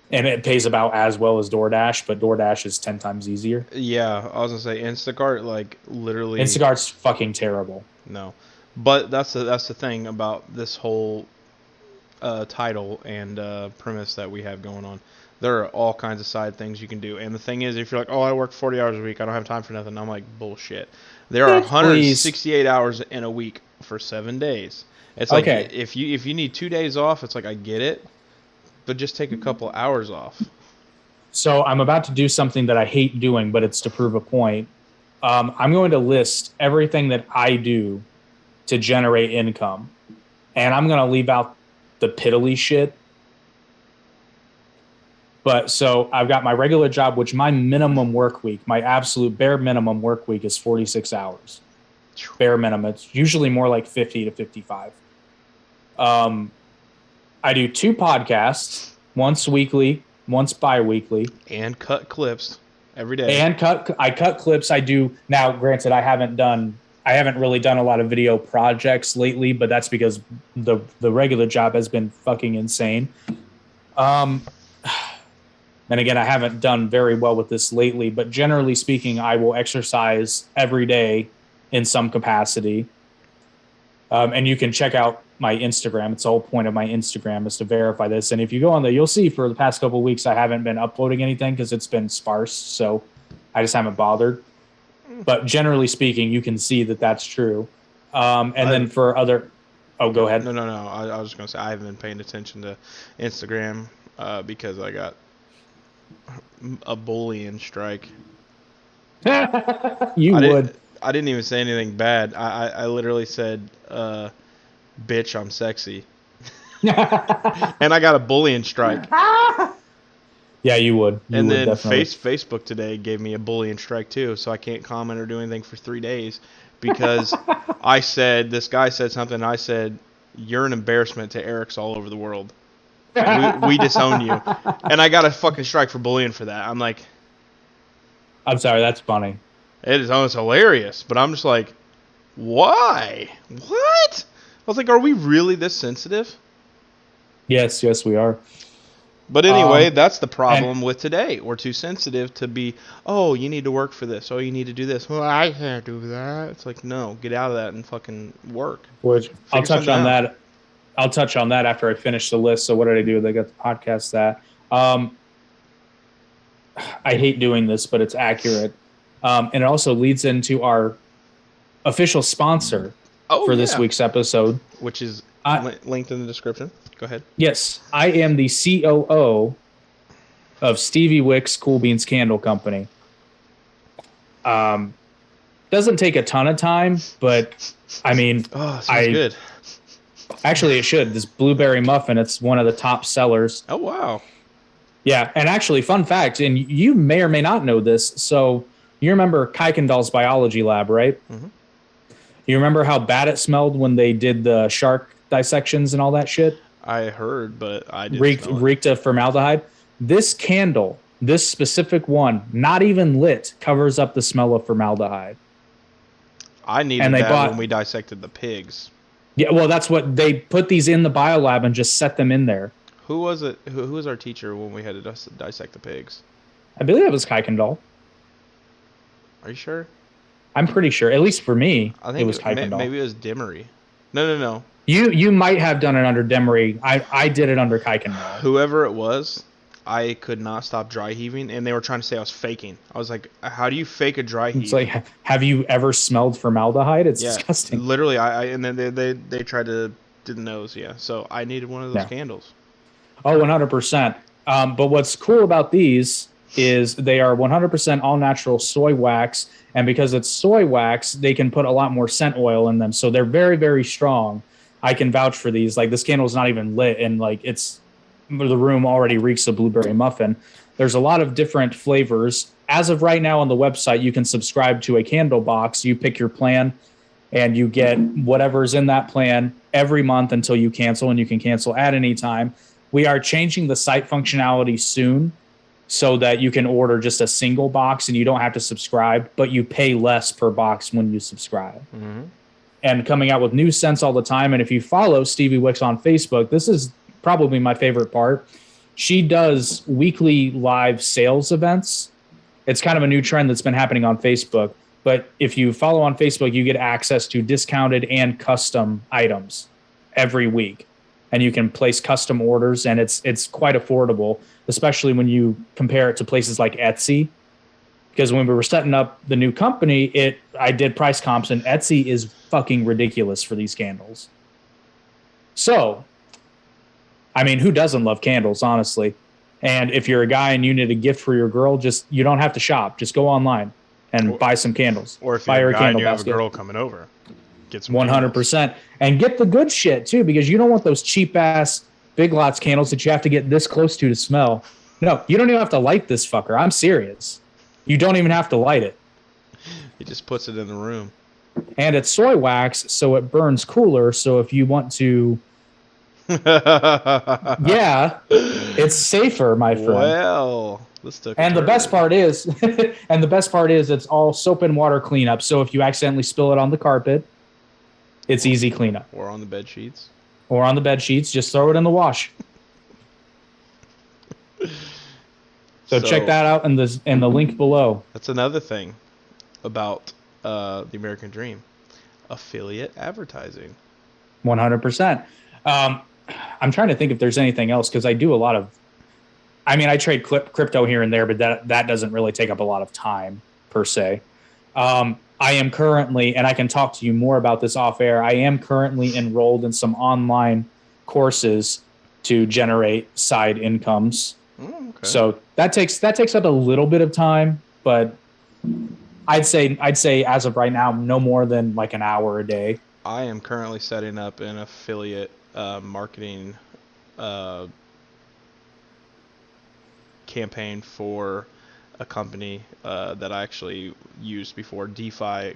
And it pays about as well as DoorDash, but DoorDash is 10 times easier. Yeah, I was gonna say Instacart, like literally. Instacart's fucking terrible. No, but that's the thing about this whole title and premise that we have going on. There are all kinds of side things you can do, and the thing is, if you're like, oh, I work 40 hours a week, I don't have time for nothing. I'm like, bullshit. There are 168 hours in a week for 7 days. It's like Okay. if you need 2 days off, it's like I get it, but just take a couple hours off. So I'm about to do something that I hate doing, but it's to prove a point. I'm going to list everything that I do to generate income, and I'm going to leave out the piddly shit. But so I've got my regular job, which my minimum work week, my absolute bare minimum work week is 46 hours. Bare minimum. It's usually more like 50 to 55. I do 2 podcasts, once weekly, once bi-weekly. And cut clips every day. And I cut clips. I do now, granted, I haven't really done a lot of video projects lately, but that's because the regular job has been fucking insane. And again, I haven't done very well with this lately, but generally speaking, I will exercise every day in some capacity. And you can check out my Instagram. It's the whole point of my Instagram is to verify this. And if you go on there, you'll see for the past couple of weeks, I haven't been uploading anything because it's been sparse. So I just haven't bothered. But generally speaking, you can see that that's true. Then for other, oh, go ahead. No. I was just gonna say I haven't been paying attention to Instagram because I got a bullying strike. You would. I didn't even say anything bad. I literally said, "Bitch, I'm sexy," and I got a bullying strike. Yeah, Yeah, you would. You And would then definitely. Facebook today gave me a bullying strike too, so I can't comment or do anything for 3 days because this guy said something, and I said, "You're an embarrassment to Eric's all over the world. We disown you," and I got a fucking strike for bullying for that. I'm like, I'm sorry, that's funny. it's hilarious, but I'm just like, why? What? I was like, are we really this sensitive? Yes, we are. But anyway, Um, that's the and problem with today. We're too sensitive to be, oh, you need to work for this. Oh, you need to do this. Well, I can't do that. It's like, no, get out of that and fucking work. which I'll Figure touch something on out. that. I'll touch on that after I finish the list. So what did I do? They got the podcast that. I hate doing this, but it's accurate. And it also leads into our official sponsor Oh, for this yeah. week's episode. Which is I, linked in the description. Go ahead. yes, I am the COO of Stevie Wicks Cool Beans Candle Company. Doesn't take a ton of time, but I mean, Oh, sounds good. Actually, it should. This blueberry muffin, it's one of the top sellers. Oh, wow. Yeah, and actually, fun fact, and you may or may not know this. So you remember Kuykendall's biology lab, right? Mm-hmm. You remember how bad it smelled when they did the shark dissections and all that shit? I heard, but I didn't smell it. Reeked of formaldehyde. This candle, this specific one, not even lit, covers up the smell of formaldehyde. I needed that when we dissected the pigs. Yeah, well, that's what they put these in the biolab and just set them in there. Who was it? Who was our teacher when we had to dissect the pigs? I believe it was Kuykendall. Are you sure? I'm pretty sure. At least for me, I think it was Kuykendall. Maybe it was Demery. No. You might have done it under Demery. I did it under Kuykendall. Whoever it was, I could not stop dry heaving, and they were trying to say I was faking. I was like, how do you fake a dry heave? It's like, have you ever smelled formaldehyde? It's disgusting. Literally, and then they tried to do the nose, yeah. So I needed one of those candles. Oh, 100%. But what's cool about these is they are 100% all natural soy wax. And because it's soy wax, they can put a lot more scent oil in them. So they're very, very strong. I can vouch for these. Like, this candle is not even lit, and like the room already reeks of blueberry muffin. There's a lot of different flavors. As of right now on the website, you can subscribe to a candle box. You pick your plan, and you get whatever's in that plan every month until you cancel, and you can cancel at any time. We are changing the site functionality soon so that you can order just a single box and you don't have to subscribe, but you pay less per box when you subscribe. Mm-hmm. And coming out with new scents all the time. And if you follow Stevie Wicks on Facebook, this is probably my favorite part. She does weekly live sales events. It's kind of a new trend that's been happening on Facebook. But if you follow on Facebook, you get access to discounted and custom items every week. And you can place custom orders, and it's quite affordable, especially when you compare it to places like Etsy. Because when we were setting up the new company, I did price comps, and Etsy is fucking ridiculous for these candles. So, I mean, who doesn't love candles, honestly? And if you're a guy and you need a gift for your girl, you don't have to shop. Just go online and buy some candles. Or if you're a guy and you have a girl coming over, get some 100%. And get the good shit, too, because you don't want those cheap-ass Big Lots candles that you have to get this close to smell. No, you don't even have to light this fucker. I'm serious. You don't even have to light it. He just puts it in the room. And it's soy wax, so it burns cooler. So if you want to... yeah, it's safer, my friend. Well, let's take and the best part is, it's all soap and water cleanup. So if you accidentally spill it on the carpet, it's easy cleanup. Or on the bed sheets. Just throw it in the wash. So check that out in the link below. That's another thing about the American Dream. Affiliate advertising. 100%. I'm trying to think if there's anything else, because I do a lot of... I mean, I trade crypto here and there, but that doesn't really take up a lot of time, per se. I am currently, and I can talk to you more about this off air, I am currently enrolled in some online courses to generate side incomes. Okay. So that takes up a little bit of time, but I'd say as of right now, no more than like an hour a day. I am currently setting up an affiliate marketing campaign for a company that I actually used before, DeFi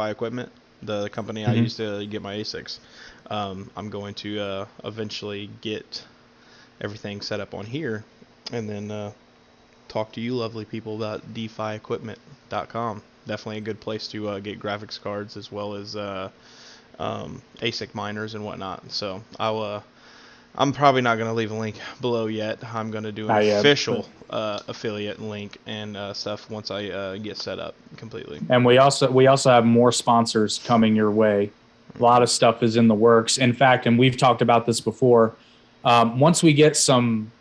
equipment, the company I used to get my ASICs. I'm going to eventually get everything set up on here, and then talk to you lovely people about DeFiEquipment.com. Definitely a good place to get graphics cards as well as ASIC miners and whatnot. So I'm probably not going to leave a link below yet. I'm going to do an official affiliate link and stuff once I get set up completely. And we also have more sponsors coming your way. A lot of stuff is in the works. In fact, and we've talked about this before, once we get some,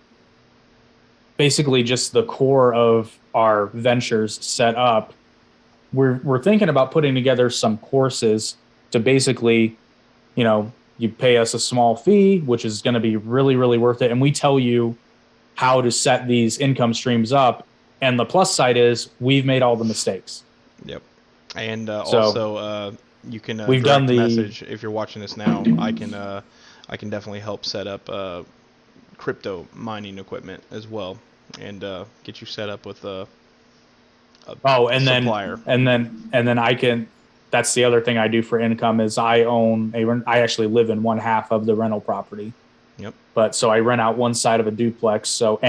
basically just the core of our ventures set up, we're thinking about putting together some courses to basically, you pay us a small fee, which is going to be really, really worth it. And we tell you how to set these income streams up. And the plus side is we've made all the mistakes. Yep. And also, you can we've done the message if you're watching this now. I can definitely help set up crypto mining equipment as well, and get you set up with a supplier. And then I can. That's the other thing I do for income is I actually live in one half of the rental property. Yep. But so I rent out one side of a duplex. So,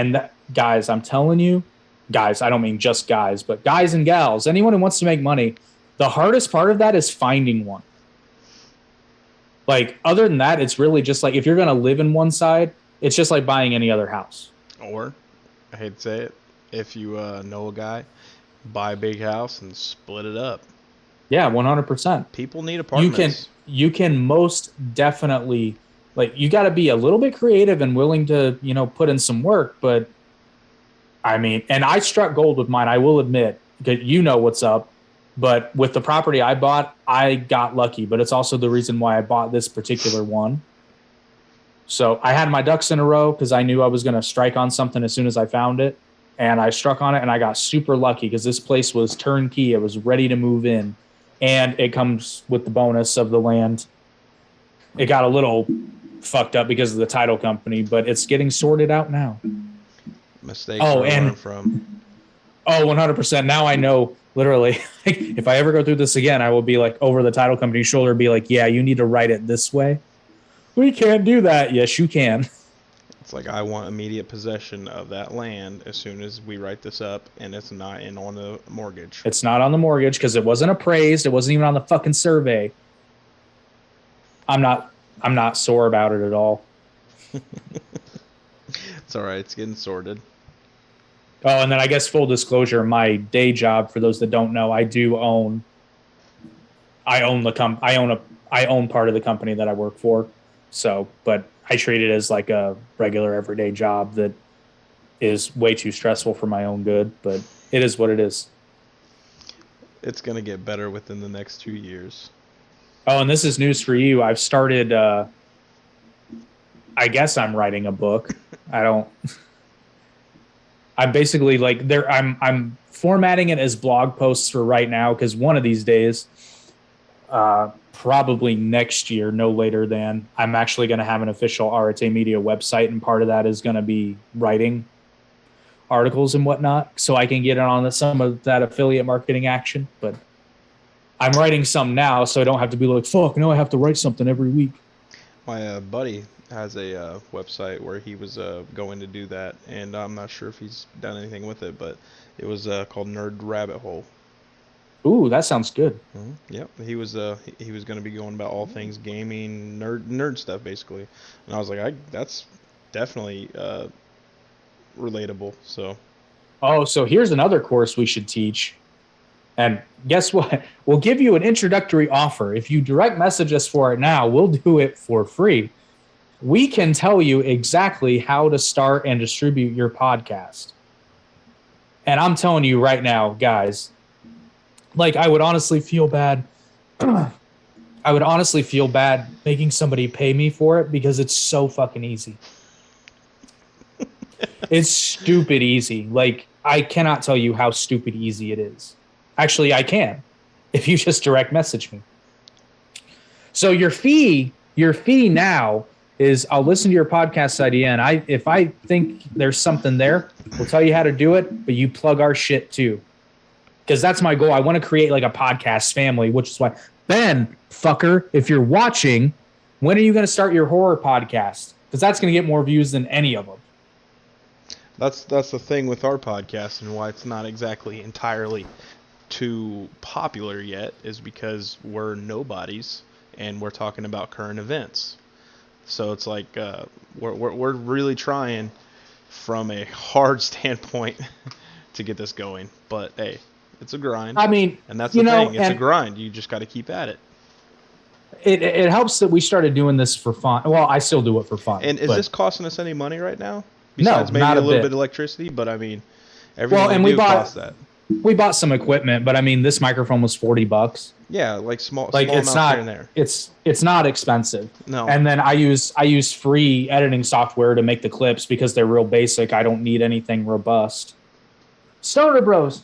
guys, I'm telling you, guys, I don't mean just guys, but guys and gals, anyone who wants to make money, the hardest part of that is finding one. Like, other than that, it's really just like if you're going to live in one side, it's just like buying any other house. Or, I hate to say it, if you know a guy, buy a big house and split it up. Yeah, 100%. People need apartments. You can most definitely, like, you got to be a little bit creative and willing to, put in some work. But I mean, and I struck gold with mine, I will admit, because you know what's up. But with the property I bought, I got lucky. But it's also the reason why I bought this particular one. So I had my ducks in a row because I knew I was going to strike on something as soon as I found it. And I struck on it, and I got super lucky because this place was turnkey. It was ready to move in. And it comes with the bonus of the land. It got a little fucked up because of the title company, but it's getting sorted out now. Mistakes to learn from. Oh, 100%. Now I know, literally, if I ever go through this again, I will be like over the title company's shoulder, be like, yeah, you need to write it this way. We can't do that. Yes, you can. It's like, I want immediate possession of that land as soon as we write this up, and it's not on the mortgage. It's not on the mortgage because it wasn't appraised. It wasn't even on the fucking survey. I'm not sore about it at all. It's all right. It's getting sorted. Oh, and then I guess full disclosure, my day job, for those that don't know, I own part of the company that I work for. So, but I treat it as like a regular everyday job that is way too stressful for my own good, but it is what it is. It's going to get better within the next 2 years. Oh, and this is news for you. I've started, I guess I'm writing a book. I'm basically like I'm formatting it as blog posts for right now. Cause one of these days, probably next year, no later than, I'm actually going to have an official Arete Media website, and part of that is going to be writing articles and whatnot, so I can get on some of that affiliate marketing action. But I'm writing some now, so I don't have to be like, fuck, no, I have to write something every week. My buddy has a website where he was going to do that, and I'm not sure if he's done anything with it, but it was called Nerd Rabbit Hole. Ooh, that sounds good. Mm-hmm. Yep, he was going to be going about all things gaming, nerd stuff basically, and I was like, that's definitely relatable. So here's another course we should teach, and guess what? We'll give you an introductory offer. If you direct message us for it now, we'll do it for free. We can tell you exactly how to start and distribute your podcast. And I'm telling you right now, guys, like, I would honestly feel bad. I would honestly feel bad making somebody pay me for it because it's so fucking easy. It's stupid easy. Like, I cannot tell you how stupid easy it is. Actually, I can, if you just direct message me. So your fee now is I'll listen to your podcast idea, and if I think there's something there, we'll tell you how to do it, but you plug our shit too. Because that's my goal. I want to create like a podcast family, which is why, Ben, fucker, if you're watching, when are you going to start your horror podcast? Because that's going to get more views than any of them. That's the thing with our podcast and why it's not exactly entirely too popular yet is because we're nobodies and we're talking about current events. So it's like we're really trying from a hard standpoint to get this going. But hey, it's a grind. I mean, and that's the thing. It's a grind. You just got to keep at it. It helps that we started doing this for fun. Well, I still do it for fun. And is this costing us any money right now? No, Besides maybe not a little bit bit of electricity, but I mean, everything we do costs that. We bought some equipment, but I mean, this microphone was $40. Yeah, like small it's amounts not here and there. It's not expensive. No. And then I use free editing software to make the clips because they're real basic. I don't need anything robust. Stoner Bros.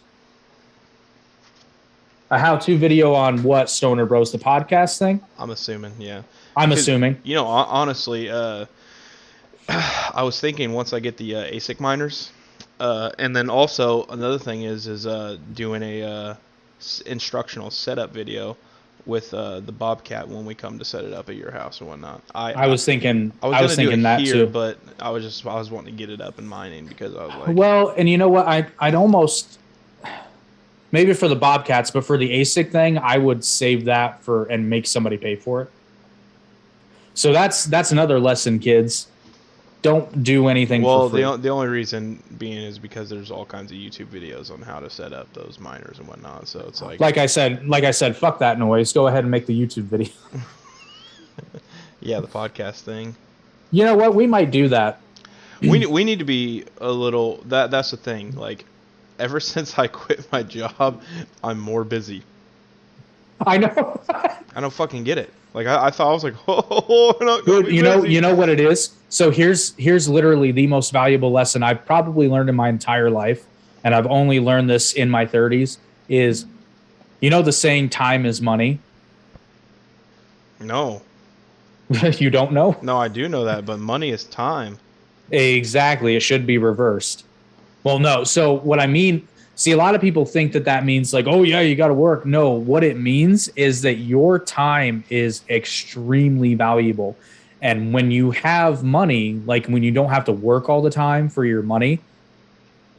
A how-to video on what, Stoner Bros? The podcast thing? I'm assuming, yeah. I'm assuming. You know, honestly, I was thinking once I get the ASIC miners, and then also another thing is doing a instructional setup video with the Bobcat when we come to set it up at your house and whatnot. I was thinking that here, too, but I was wanting to get it up in mining because I was like, well, and you know what, I'd almost, maybe for the Bobcats, but for the ASIC thing, I would save that and make somebody pay for it. So that's another lesson, kids. Don't do anything for free. Well, the only reason being is because there's all kinds of YouTube videos on how to set up those miners and whatnot. So it's like I said, fuck that noise. Go ahead and make the YouTube video. Yeah, the podcast thing. You know what? We might do that. We need to be a little. That's the thing. Like, ever since I quit my job, I'm more busy. I know. I don't fucking get it. Like I thought I was like, oh, not good. You know what it is. So here's literally the most valuable lesson I've probably learned in my entire life, and I've only learned this in my 30s. Is, you know the saying, time is money? No. You don't know? No, I do know that, but money is time. Exactly. It should be reversed. Well, no. So what I mean. See, a lot of people think that means like, oh, yeah, you got to work. No, what it means is that your time is extremely valuable. And when you have money, like when you don't have to work all the time for your money,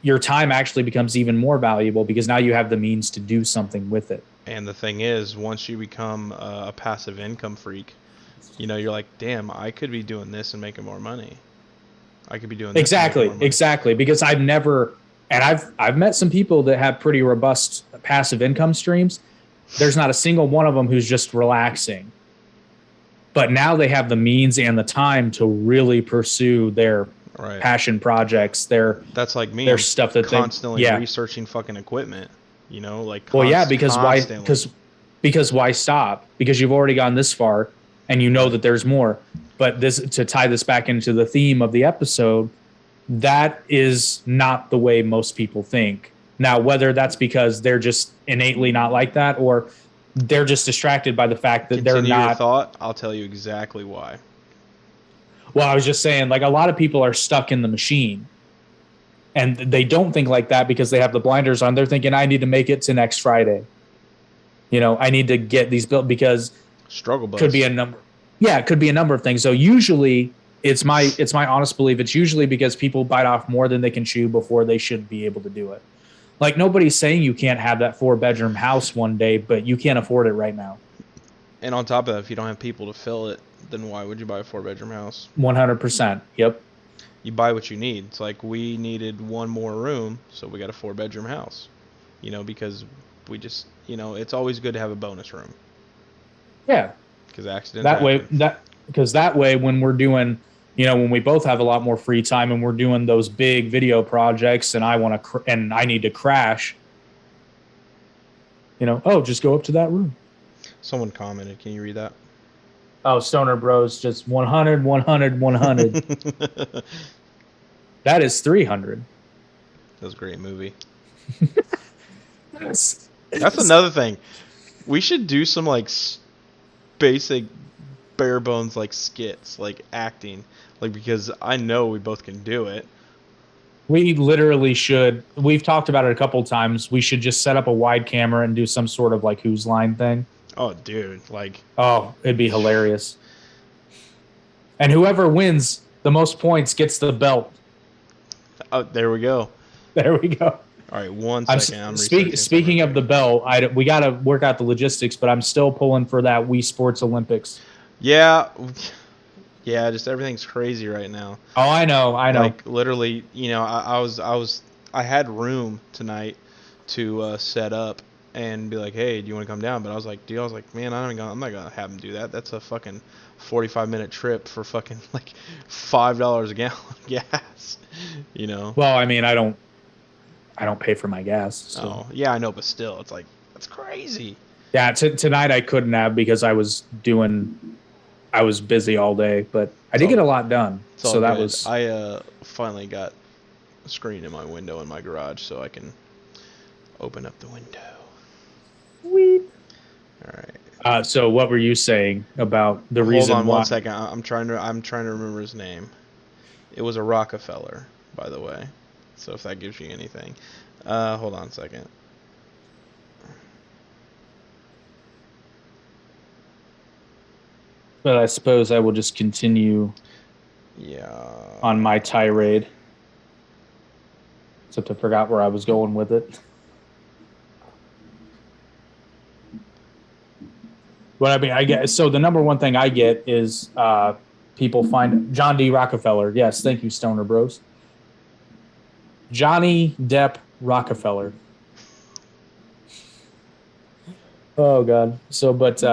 your time actually becomes even more valuable because now you have the means to do something with it. And the thing is, once you become a passive income freak, you know, you're like, damn, I could be doing this and making more money. I could be doing this. Exactly. Because I've never... And I've met some people that have pretty robust passive income streams. There's not a single one of them who's just relaxing. But now they have the means and the time to really pursue their passion projects. That's like me. Their stuff that constantly researching fucking equipment. You know, like because why stop? Because you've already gone this far, and you know that there's more. But to tie this back into the theme of the episode. That is not the way most people think. Now, whether that's because they're just innately not like that or they're just distracted by the fact that they're not. Your thought, I'll tell you exactly why. Well, I was just saying, like, a lot of people are stuck in the machine. And they don't think like that because they have the blinders on. They're thinking, I need to make it to next Friday. You know, I need to get these built because struggle bus. Could be a number. Yeah, it could be a number of things. So usually... It's my honest belief. It's usually because people bite off more than they can chew before they should be able to do it. Like, nobody's saying you can't have that 4-bedroom house one day, but you can't afford it right now. And on top of that, if you don't have people to fill it, then why would you buy a 4-bedroom house? 100%. Yep. You buy what you need. It's like we needed one more room, so we got a 4-bedroom house. You know, because we just, you know, it's always good to have a bonus room. Yeah. Because accidents happen. Because that way when we're doing... You know, when we both have a lot more free time and we're doing those big video projects and I need to crash, you know, just go up to that room. Someone commented. Can you read that? Oh, Stoner Bros, just 100, 100, 100. That is 300. That was a great movie. That's another thing. We should do some, like, basic bare bones like skits, like acting, like because I know we both can do it. We literally should. We've talked about it a couple times. We should just set up a wide camera and do some sort of like Who's Line thing. Oh, dude, like Oh, it'd be hilarious. And whoever wins the most points gets the belt. oh, there we go. There we go. All right, one second. I'm Speaking of the belt, we got to work out the logistics, but I'm still pulling for that Wii Sports Olympics. Yeah, just everything's crazy right now. Oh, I know. Like literally, I had room tonight to set up and be like, hey, do you want to come down? But I was like, man, I'm not gonna have them do that. That's a fucking 45-minute trip for fucking like $5 a gallon of gas. Well, I mean, I don't pay for my gas. So. Oh, yeah, I know, but still, it's like that's crazy. Yeah, tonight I couldn't have because I was busy all day, but I did get a lot done. So that was. I finally got a screen in my window in my garage, so I can open up the window. Sweet. All right. So what were you saying about the reason? Hold on 1 second. I'm trying to remember his name. It was a Rockefeller, by the way. So if that gives you anything, hold on a second. But I suppose I will just continue. Yeah. On my tirade. Except I forgot where I was going with it. But I mean, I get so the number one thing I get is people find John D. Rockefeller. Yes, thank you, Stoner Bros. Johnny Depp Rockefeller. Oh God. So, but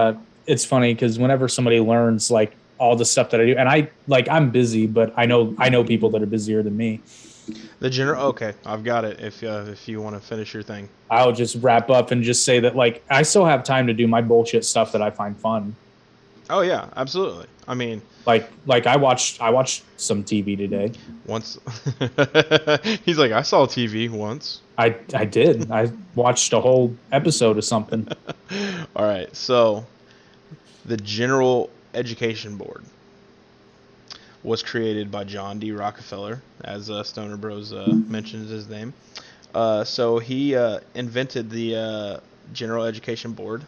it's funny because whenever somebody learns like all the stuff that I do, and I'm busy, but I know people that are busier than me. Okay, I've got it. If you want to finish your thing, I'll just wrap up and just say that like I still have time to do my bullshit stuff that I find fun. Oh yeah, absolutely. I mean, like I watched some TV today. Once, he's like, I saw TV once. I did. I watched a whole episode of something. All right, so the General Education Board was created by John D. Rockefeller, as Stoner Bros mentions his name. So he invented the General Education Board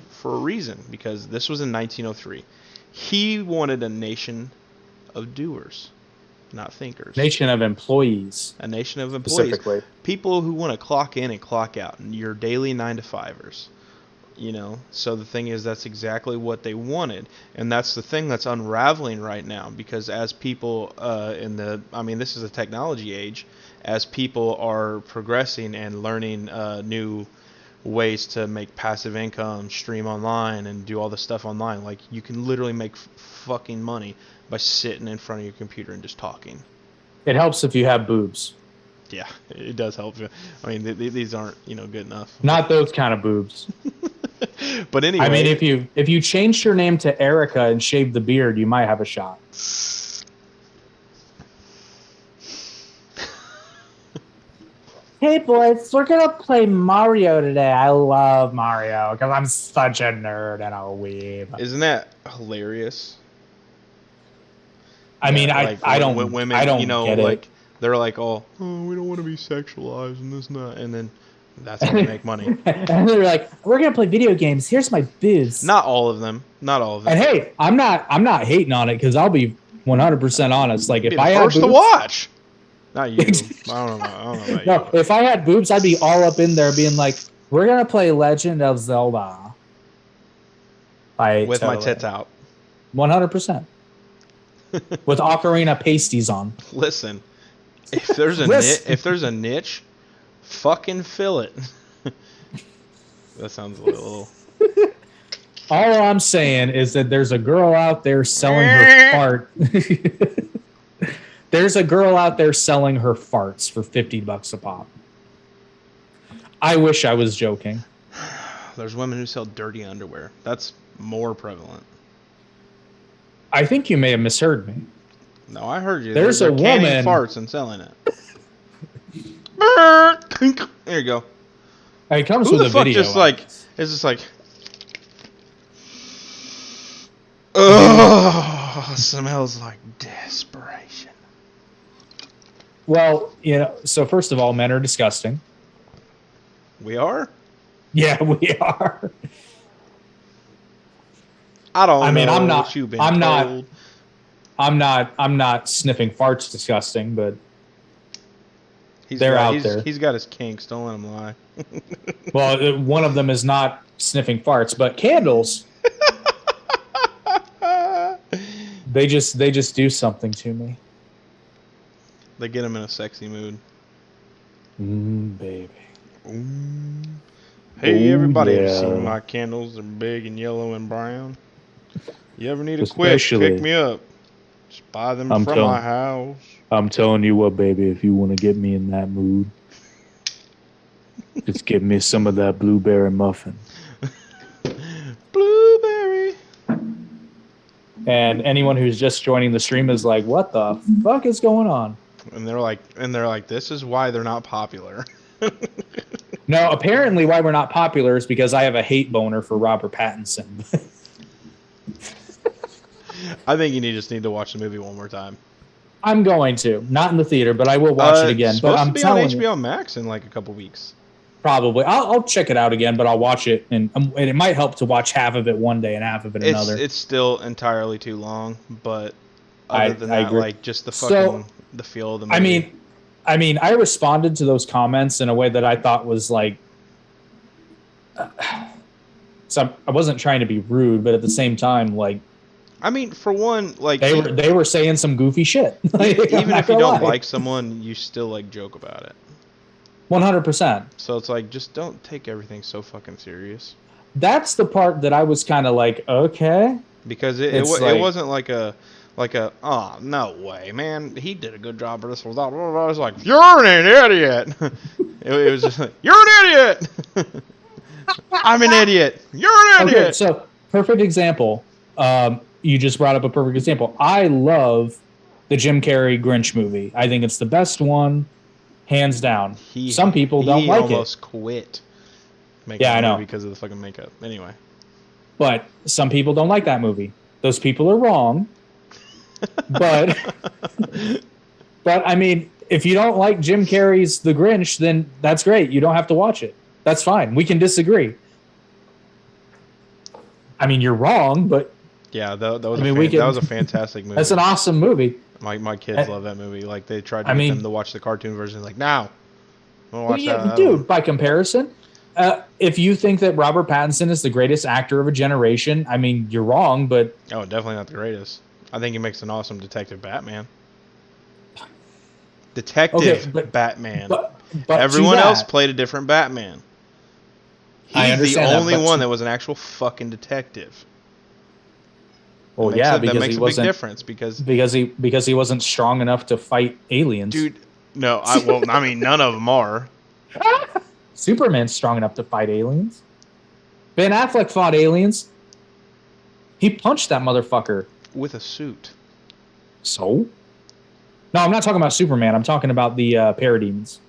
for a reason, because this was in 1903. He wanted a nation of doers, not thinkers. Nation of employees. A nation of employees. Specifically. People who want to clock in and clock out, your daily 9-to-5ers. So the thing is, that's exactly what they wanted, and that's the thing that's unraveling right now, because as people this is a technology age, as people are progressing and learning new ways to make passive income, stream online, and do all this stuff online, like you can literally make fucking money by sitting in front of your computer and just talking. It helps if you have boobs. Yeah, it does help. I mean, these aren't good enough. Not those kind of boobs. But anyway, I mean, if you changed your name to Erica and shaved the beard, you might have a shot. Hey boys, we're gonna play Mario today. I love Mario because I'm such a nerd and a weeb. Isn't that hilarious? I mean, I don't women, get like it. they're like, oh, we don't want to be sexualized and this and that, and then that's how they make money. And they're like, we're gonna play video games. Here's my boobs. Not all of them. And hey, I'm not hating on it because I'll be 100% honest. Like if I had first boobs, to watch. Not you. I don't know about you. No, if I had boobs, I'd be all up in there being like, we're gonna play Legend of Zelda. With my tits out. 100%. With Ocarina pasties on. Listen, if there's a niche, fucking fill it. That sounds a little. All I'm saying is that there's a girl out there selling her fart. There's a girl out there selling her farts for $50 a pop. I wish I was joking. There's women who sell dirty underwear. That's more prevalent. I think you may have misheard me. No, I heard you. There's a canning woman farts and selling it. There you go. It comes Who with the a fuck video. just like it's just like. Ugh. Oh, smells like desperation. Well, so first of all, men are disgusting. We are? Yeah, we are. I don't I mean, know I'm what not. you've been I'm not. told. I'm not sniffing farts disgusting, but they're out there. He's got his kinks. Don't let him lie. Well, one of them is not sniffing farts, but candles. They just do something to me. They get him in a sexy mood. Baby. Hey, everybody, yeah. have you seen my candles? They're big and yellow and brown. You ever need a Especially, quick pick me up? Just buy them from my house. I'm telling you what, baby, if you want to get me in that mood, just get me some of that blueberry muffin. Blueberry. And anyone who's just joining the stream is like, what the fuck is going on? And they're like, this is why they're not popular. No, apparently why we're not popular is because I have a hate boner for Robert Pattinson. I think you just need to watch the movie one more time. I'm going to. Not in the theater, but I will watch it again. It's but supposed I'm to be on telling HBO you, Max in like a couple weeks. probably. I'll check it out again, but I'll watch it. And it might help to watch half of it one day and half of it another. It's still entirely too long, but other than that, agree. like just the fucking the feel of the movie. I mean, I responded to those comments in a way that I thought was like, so I wasn't trying to be rude, but at the same time, like, I mean, for one, like they were saying some goofy shit. Even if you don't like someone, you still like joke about it. 100%. So it's like, just don't take everything so fucking serious. That's the part that I was kind of like, okay, because it wasn't like a oh no way, man, he did a good job of this. I was like, you're an idiot. it was just like, you're an idiot. I'm an idiot. You're an idiot. Okay, so perfect example. You just brought up a perfect example. I love the Jim Carrey Grinch movie. I think it's the best one, hands down. Some people don't like it. He almost quit making the movie because of the fucking makeup. Anyway. But some people don't like that movie. Those people are wrong. But I mean, if you don't like Jim Carrey's The Grinch, then that's great. You don't have to watch it. That's fine. We can disagree. I mean, you're wrong, but yeah, that was a fantastic movie. That's an awesome movie. My kids love that movie. Like they tried to get them to watch the cartoon version. Like now, watch that. Dude. By comparison, if you think that Robert Pattinson is the greatest actor of a generation, I mean, you're wrong. But definitely not the greatest. I think he makes an awesome Detective Batman. Batman. But everyone else played a different Batman. He's the only one that was an actual fucking detective. Well, that makes a big difference because he wasn't strong enough to fight aliens. Dude, no, I mean, none of them are. Superman's strong enough to fight aliens. Ben Affleck fought aliens. He punched that motherfucker with a suit. So? No, I'm not talking about Superman. I'm talking about the parademons.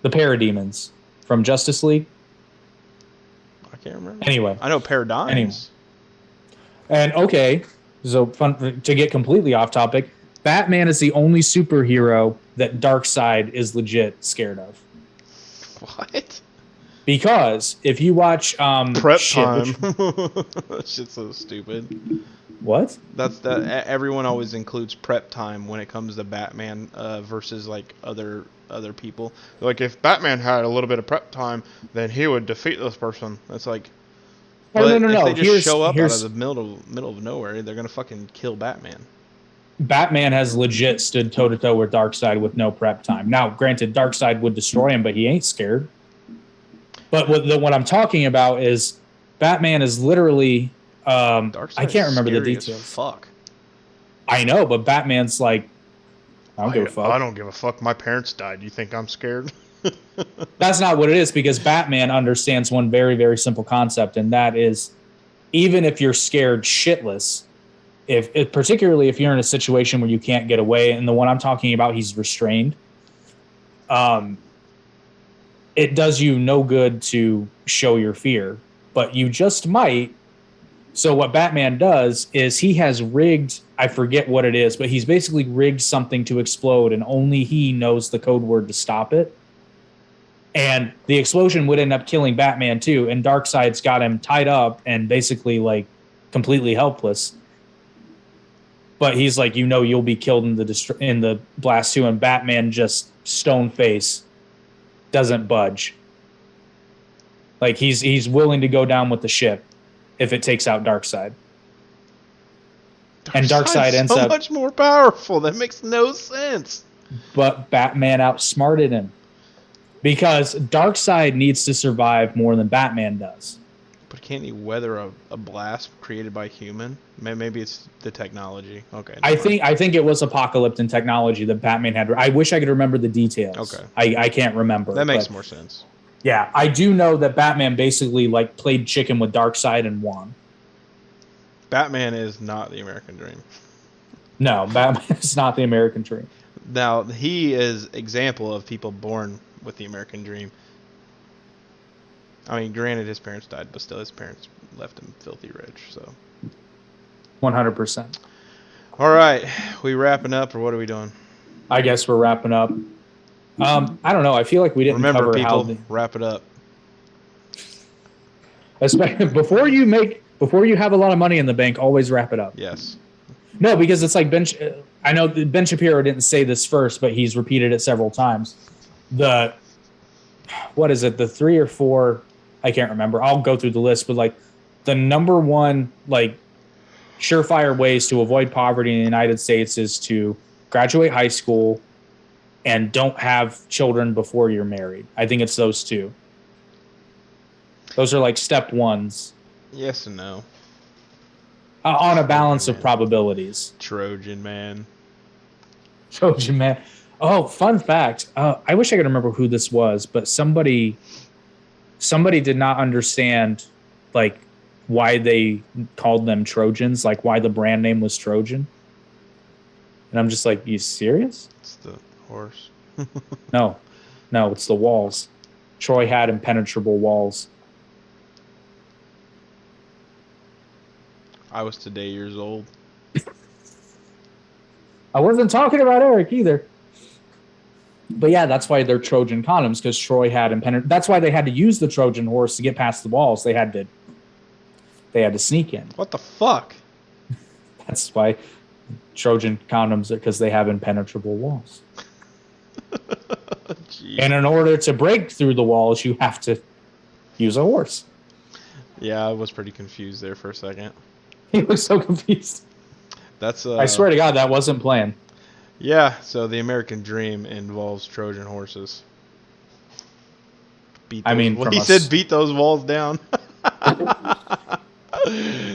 The parademons from Justice League. I can't remember. Anyway, I know Paradigms. Anyway. And okay, so fun to get completely off topic. Batman is the only superhero that Darkseid is legit scared of. What? Because if you watch Prep Time, that shit's so stupid. What? Everyone always includes Prep Time when it comes to Batman versus like other people. Like if Batman had a little bit of prep time, then he would defeat this person. That's like, no. If they just show up out of the middle of nowhere, they're gonna fucking kill Batman. Batman has legit stood toe to toe with Darkseid with no prep time. Now, granted, Darkseid would destroy him, but he ain't scared. But what I'm talking about is Batman is literally. I can't remember the details. Fuck. I know, but Batman's like, I don't give a fuck. I don't give a fuck. My parents died. You think I'm scared? That's not what it is, because Batman understands one very, very simple concept, and that is, even if you're scared shitless, particularly if you're in a situation where you can't get away, and the one I'm talking about, he's restrained. It does you no good to show your fear, but you just might So what Batman does is he has rigged, I forget what it is, but he's basically rigged something to explode, and only he knows the code word to stop it. And the explosion would end up killing Batman too. And Darkseid's got him tied up and basically like completely helpless. But he's like, you'll be killed in the blast too. And Batman just stone face doesn't budge. Like he's willing to go down with the ship if it takes out Darkseid. And Darkseid ends so up much more powerful. That makes no sense. But Batman outsmarted him. Because Darkseid needs to survive more than Batman does. But can't he weather a blast created by human? Maybe it's the technology. Okay. I think it was apocalyptic technology that Batman had. I wish I could remember the details. Okay. I can't remember. That makes more sense. Yeah, I do know that Batman basically like played chicken with Darkseid and won. Batman is not the American dream. No, Batman is not the American dream. Now, he is example of people born with the American dream. I mean, granted, his parents died, but still his parents left him filthy rich, so. 100%. All right, we wrapping up, or what are we doing? I guess we're wrapping up. I don't know. I feel like we didn't Remember, cover people, wrap it up. Especially before you have a lot of money in the bank, always wrap it up. Yes. No, because it's like I know Ben Shapiro didn't say this first, but he's repeated it several times. What is it? The 3 or 4, I can't remember. I'll go through the list, but like the number one, like surefire ways to avoid poverty in the United States is to graduate high school and don't have children before you're married. I think it's those two. Those are like step ones. Yes and no. On a balance of probabilities. Trojan man. Trojan man. Oh, fun fact. I wish I could remember who this was, but somebody did not understand like why they called them Trojans, like why the brand name was Trojan. And I'm just like, you serious? It's the horse. No, it's the walls. Troy had impenetrable walls. I was today years old. I wasn't talking about Eric either. But yeah, that's why they're Trojan condoms, because Troy had impenetrable. That's why they had to use the Trojan horse to get past the walls. They had to sneak in. What the fuck? That's why Trojan condoms are, because they have impenetrable walls. And in order to break through the walls, you have to use a horse. Yeah, I was pretty confused there for a second. He was so confused. That's I swear to God, that wasn't planned. Yeah, so the American dream involves Trojan horses. He said beat those walls down.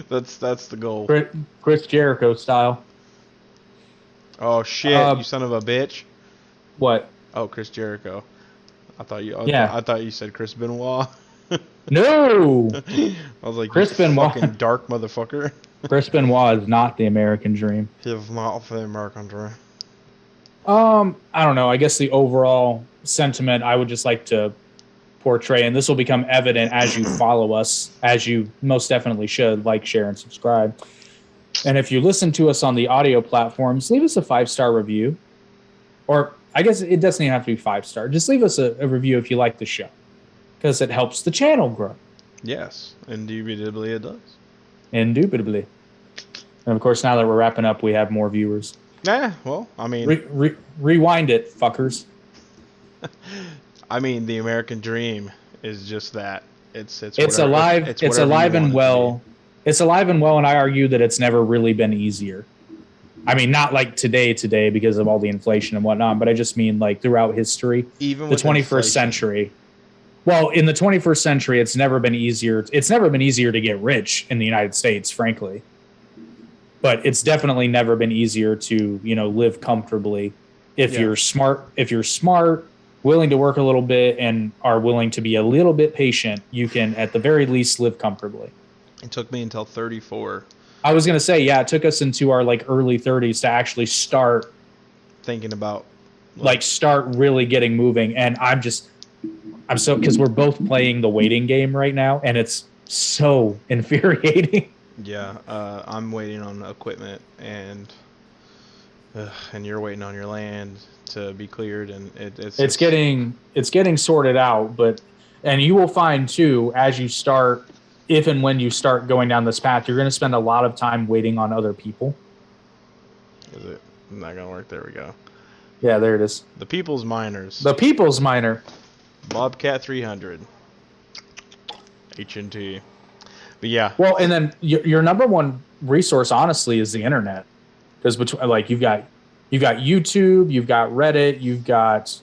That's the goal. Chris Jericho style. Oh shit! You son of a bitch. What? Oh, Chris Jericho. I thought you said Chris Benoit. No. I was like, Chris Benoit, fucking dark motherfucker. Chris Benoit is not the American dream. He's not the American dream. I don't know. I guess the overall sentiment I would just like to portray, and this will become evident as you follow us, as you most definitely should, like, share, and subscribe. And if you listen to us on the audio platforms, leave us a 5-star review. Or I guess it doesn't even have to be 5-star. Just leave us a review if you like the show, because it helps the channel grow. Yes, indubitably it does. Indubitably. And of course, now that we're wrapping up, we have more viewers. Yeah, well, I mean... rewind it, fuckers. I mean, the American dream is just that. It's alive. It's alive and well. It's alive and well, and I argue that it's never really been easier. I mean, not like today because of all the inflation and whatnot, but I just mean like throughout history. Even the 21st century. Well, in the 21st century, it's never been easier. It's never been easier to get rich in the United States, frankly. But it's definitely never been easier to, live comfortably if you're smart, willing to work a little bit, and are willing to be a little bit patient. You can, at the very least, live comfortably. It took me until 34. I was going to say, yeah, it took us into our early 30s to actually start thinking about start really getting moving. And I'm so, because we're both playing the waiting game right now, and it's so infuriating. Yeah, I'm waiting on equipment, and you're waiting on your land to be cleared, and it's just It's getting sorted out, but and you will find too as you start, if and when you start going down this path, you're going to spend a lot of time waiting on other people. is it not gonna work? There we go. Yeah, there it is. The People's Miners, The People's Miner. Bobcat 300, HNT. But yeah, Well, and then your number one resource, honestly, is the internet, because between like you've got YouTube, you've got Reddit, you've got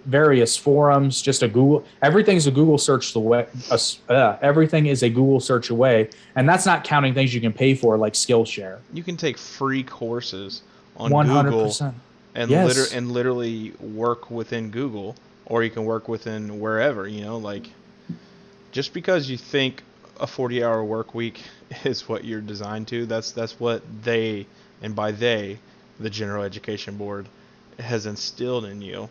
various forums. Just a Google, everything's a Google search away. Everything is a Google search away, and that's not counting things you can pay for like Skillshare. you can take free courses on Google 100%. and Yes. literally work within Google, or you can work within wherever. Like just because you think a 40-hour work week is what you're designed to, that's what they, and by they, the General Education Board, has instilled in you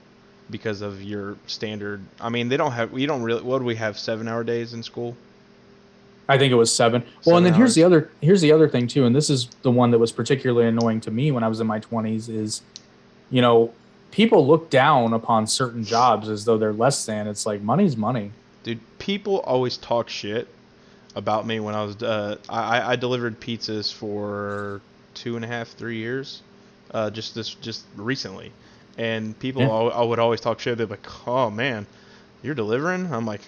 because of your standard. I mean, they don't have, we don't really, what do we have, 7-hour days in school? I think it was 7. Well, and Seven then hours. here's the other thing too, and this is the one that was particularly annoying to me when I was in my 20s is, you know, people look down upon certain jobs as though they're less than. It's like money's money. Dude, people always talk shit about me when I was, I delivered pizzas for 2.5, 3 years, just recently. And people Yeah. I would always talk shit. They're like, "Oh man, you're delivering?" I'm like,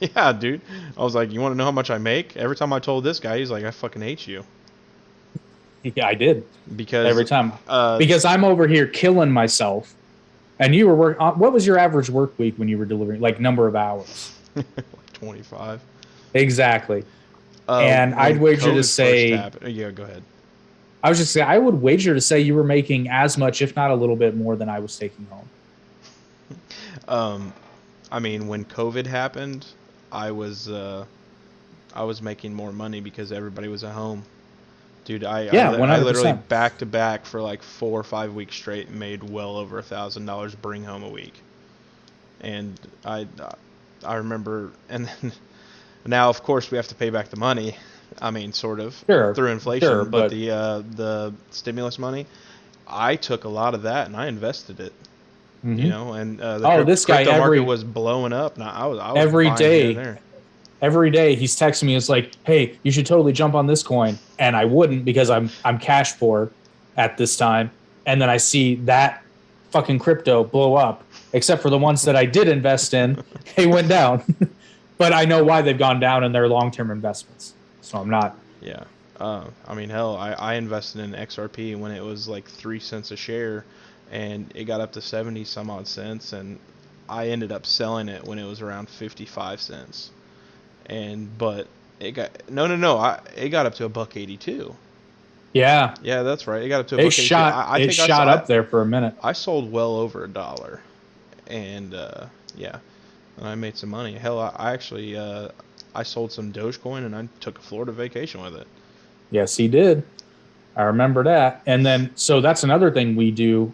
"Yeah, dude." I was like, "You want to know how much I make?" Every time I told this guy, he's like, "I fucking hate you," Yeah, I did because every time uh, because I'm over here killing myself, and you were working. What was your average work week when you were delivering? Like number of hours? like 25. Exactly. And I'd When wager to COVID first say, happened, yeah, go ahead. I was just saying, I would wager to say you were making as much, if not a little bit more, than I was taking home. Um, I mean, when COVID happened, I was uh, I was making more money because everybody was at home. Dude, Yeah, I literally 100%. back to back for like 4 or 5 weeks straight made well over $1,000 bring home a week, and I remember, and then now of course we have to pay back the money. I mean, sort of Sure, through sure, inflation, but but the stimulus money, I took a lot of that and I invested it. mhm. And the Oh, this guy crypto market was blowing up, and I was every buying here and day there. every day he's texting me. It's like, hey, you should totally jump on this coin, and I wouldn't because I'm cash poor at this time. And then I see that fucking crypto blow up, except for the ones that I did invest in, they went down. But I know why they've gone down in their long term investments, so I'm not. Yeah. I mean, hell, I invested in XRP when it was like 3 cents a share, and it got up to 70 some odd cents, and I ended up selling it when it was around 55 cents. And but it got no, it got up to a buck 82. Yeah, Yeah, that's right. It got up to a buck 82. I it think shot up there for a minute. I sold well over $1, and yeah, and I made some money. Hell, I actually I sold some Dogecoin and I took a Florida vacation with it. Yes, he did. I remember that. And then, so that's another thing we do.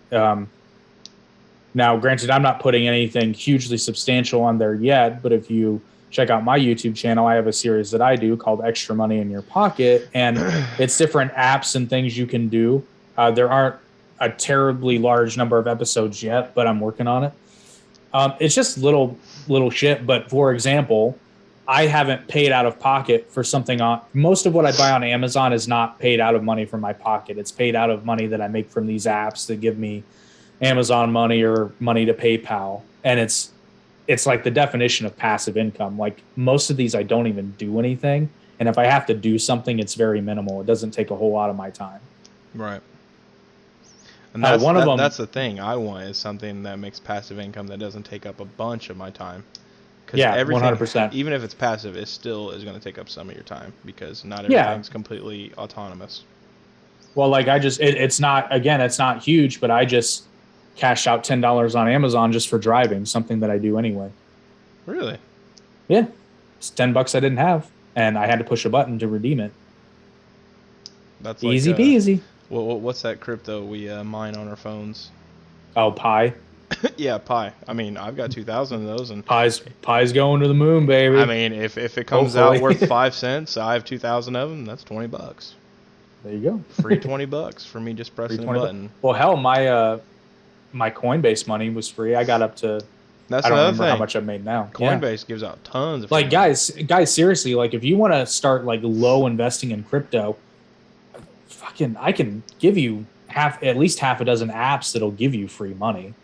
Now, granted, I'm not putting anything hugely substantial on there yet, but if you check out my YouTube channel, I have a series that I do called Extra Money in Your Pocket, and it's different apps and things you can do. There aren't a terribly large number of episodes yet, but I'm working on it. It's just little shit. But for example, I haven't paid out of pocket for something on most of what I buy on Amazon is not paid out of money from my pocket. It's paid out of money that I make from these apps that give me Amazon money or money to PayPal. And it's like the definition of passive income. Like most of these I don't even do anything. And if I have to do something, it's very minimal. It doesn't take a whole lot of my time. Right. And that's One of them, that's the thing I want is something that makes passive income that doesn't take up a bunch of my time. Because yeah, everything, 100%. even if it's passive, it still is going to take up some of your time because not Yeah. everything's completely autonomous. Well, like I just, it's not, again, it's not huge, but I just cashed out $10 on Amazon just for driving, something that I do anyway. Really? Yeah. It's $10 I didn't have, and I had to push a button to redeem it. That's like Easy peasy. what's that crypto we mine on our phones? Oh, pie. Yeah, pie. I mean, I've got 2,000 of those, and Pie's going to the moon, baby. I mean, if it comes Hopefully. out worth 5 cents, I have 2,000 of them. That's $20. There you go. Free $20 for me just pressing a button. Well, hell, my Coinbase money was free. I got up to That's I don't another remember thing. how much I made now. Coinbase gives out tons of like free money. guys, seriously, like if you want to start like low investing in crypto, I can give you at least half a dozen apps that'll give you free money.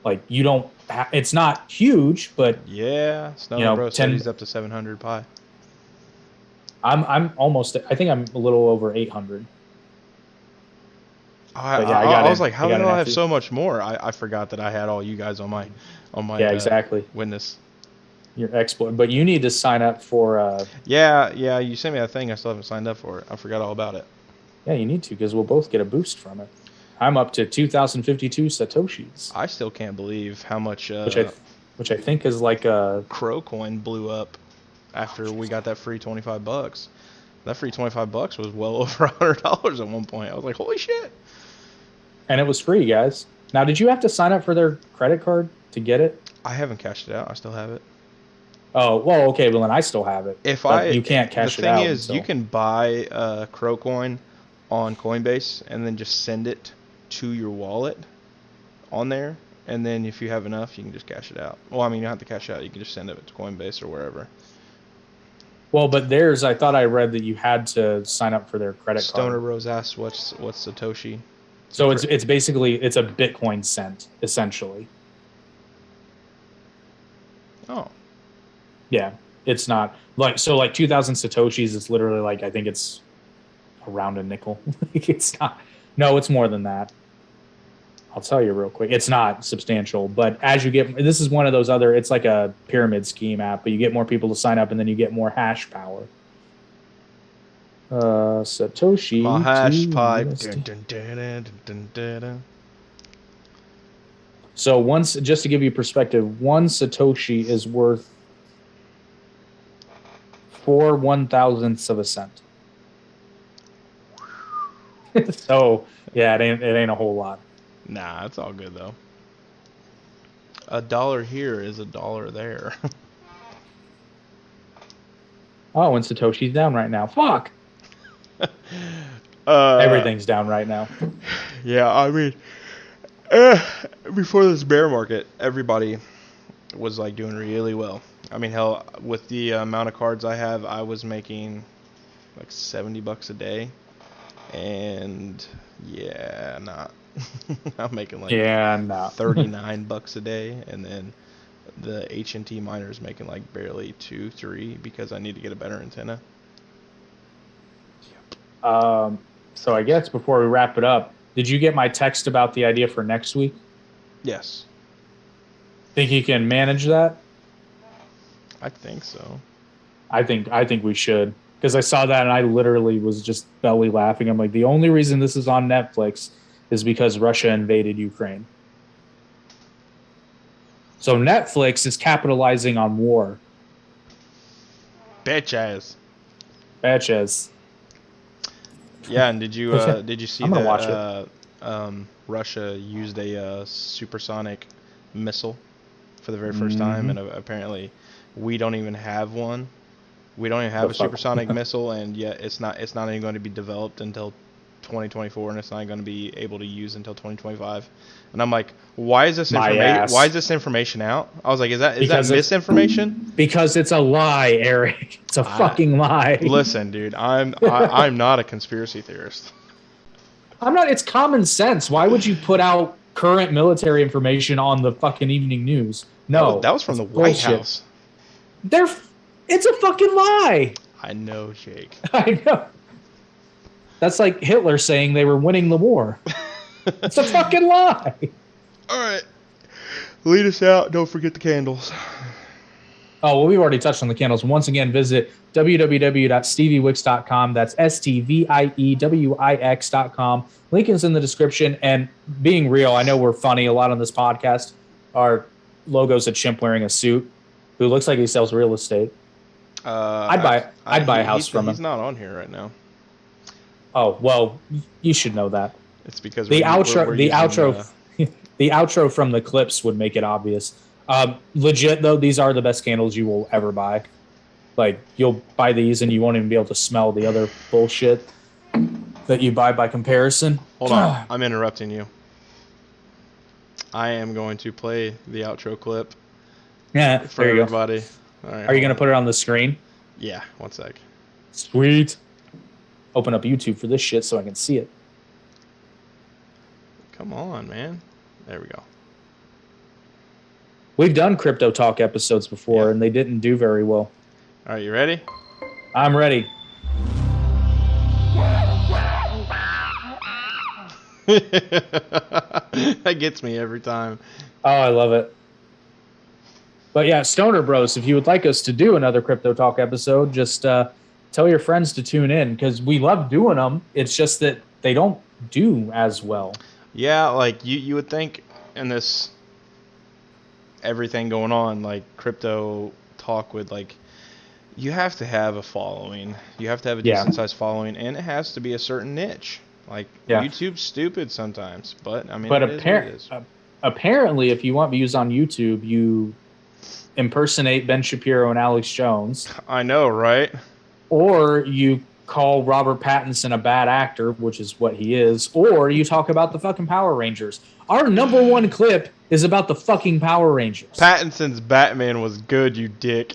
Like you don't, it's not huge, but Yeah, Snow Bro said he's up to 700 pie. I'm almost. I think I'm a little over 800. I was like, how did I have so much more? I forgot that I had all you guys on my exactly witness. Your exploit, but you need to sign up for. Yeah, you sent me that thing. I still haven't signed up for it. I forgot all about it. Yeah, you need to because we'll both get a boost from it. I'm up to 2,052 satoshis. I still can't believe how much. Which I think is like a Crow coin blew up after we got that free $25. That free $25 was well over $100 at one point. I was like, holy shit! And it was free, guys. Now, did you have to sign up for their credit card to get it? I haven't cashed it out. I still have it. Oh, well, okay. Well, then I still have it. You can't cash it out. The thing is, you can buy Crow coin on Coinbase and then just send it to your wallet on there. And then if you have enough, you can just cash it out. Well, I mean, you don't have to cash it out. You can just send it to Coinbase or wherever. Well, but I thought I read that you had to sign up for their credit card. Stoner Bros asked, what's Satoshi? So it's basically a Bitcoin cent, essentially. Oh. Yeah. It's not like 2,000 Satoshis is literally like, I think it's around a nickel. It's not. No, it's more than that. I'll tell you real quick. It's not substantial, but as you get, this is one of those other, it's like a pyramid scheme app, but you get more people to sign up and then you get more hash power. Satoshi. My hash pipe. So just to give you perspective, one Satoshi is worth 4 1,000ths of a cent. So yeah, it ain't a whole lot. Nah, it's all good though. $1 here is $1 there. Oh, and Satoshi's down right now. Fuck. Everything's down right now. Yeah, I mean, before this bear market, everybody was like doing really well. I mean, hell, with the amount of cards I have, I was making like $70 a day, and yeah, not. I'm making like $39 a day, and then the H&T miner is making like barely 2-3 because I need to get a better antenna. So I guess before we wrap it up, did you get my text about the idea for next week? Yes. Think you can manage that? I think so. I think we should, because I saw that and I literally was just belly laughing. I'm like, the only reason this is on Netflix is because Russia invaded Ukraine. So Netflix is capitalizing on war. Bitches. Yeah, and did you see that Russia used a supersonic missile for the very first time, and apparently we don't even have one. We don't even have a supersonic missile, and yet it's not even going to be developed until 2024, and it's not going to be able to use until 2025. And I'm like, why is this information out? I was like, is that misinformation? Because it's a lie, Eric. It's a fucking lie. Listen, dude, I'm not a conspiracy theorist. I'm not. It's common sense. Why would you put out current military information on the fucking evening news? No, that was from the White House. It's a fucking lie. I know, Jake. I know. That's like Hitler saying they were winning the war. It's a fucking lie. All right. Lead us out. Don't forget the candles. Oh, well, we've already touched on the candles. Once again, visit www.steviewix.com. That's STVIEWIX.com. Link is in the description. And being real, I know we're funny a lot on this podcast. Our logo's a chimp wearing a suit who looks like he sells real estate. I'd buy a house from him. He's not on here right now. Oh, well, you should know that. It's because the outro The outro from the clips would make it obvious. Legit though, these are the best candles you will ever buy. Like you'll buy these and you won't even be able to smell the other bullshit that you buy by comparison. Hold on, I'm interrupting you. I am going to play the outro clip Yeah, for there you everybody. go. All right, Are you going to put it on the screen? Yeah, one sec. Sweet. Open up YouTube for this shit so I can see it. Come on, man. There we go. We've done crypto talk episodes before, and they didn't do very well. All right, you ready? I'm ready. That gets me every time. Oh, I love it. But yeah, Stoner Bros, if you would like us to do another crypto talk episode, just tell your friends to tune in because we love doing them. It's just that they don't do as well. Yeah, like you would think in this everything going on, like crypto talk would like you have to have a following. You have to have a decent sized following, and it has to be a certain niche. Like YouTube's stupid sometimes, but I mean, but apparently, if you want views on YouTube, you impersonate Ben Shapiro and Alex Jones. I know, right? Or you call Robert Pattinson a bad actor, which is what he is, or you talk about the fucking Power Rangers. Our number one clip is about the fucking Power Rangers. Pattinson's Batman was good, you dick.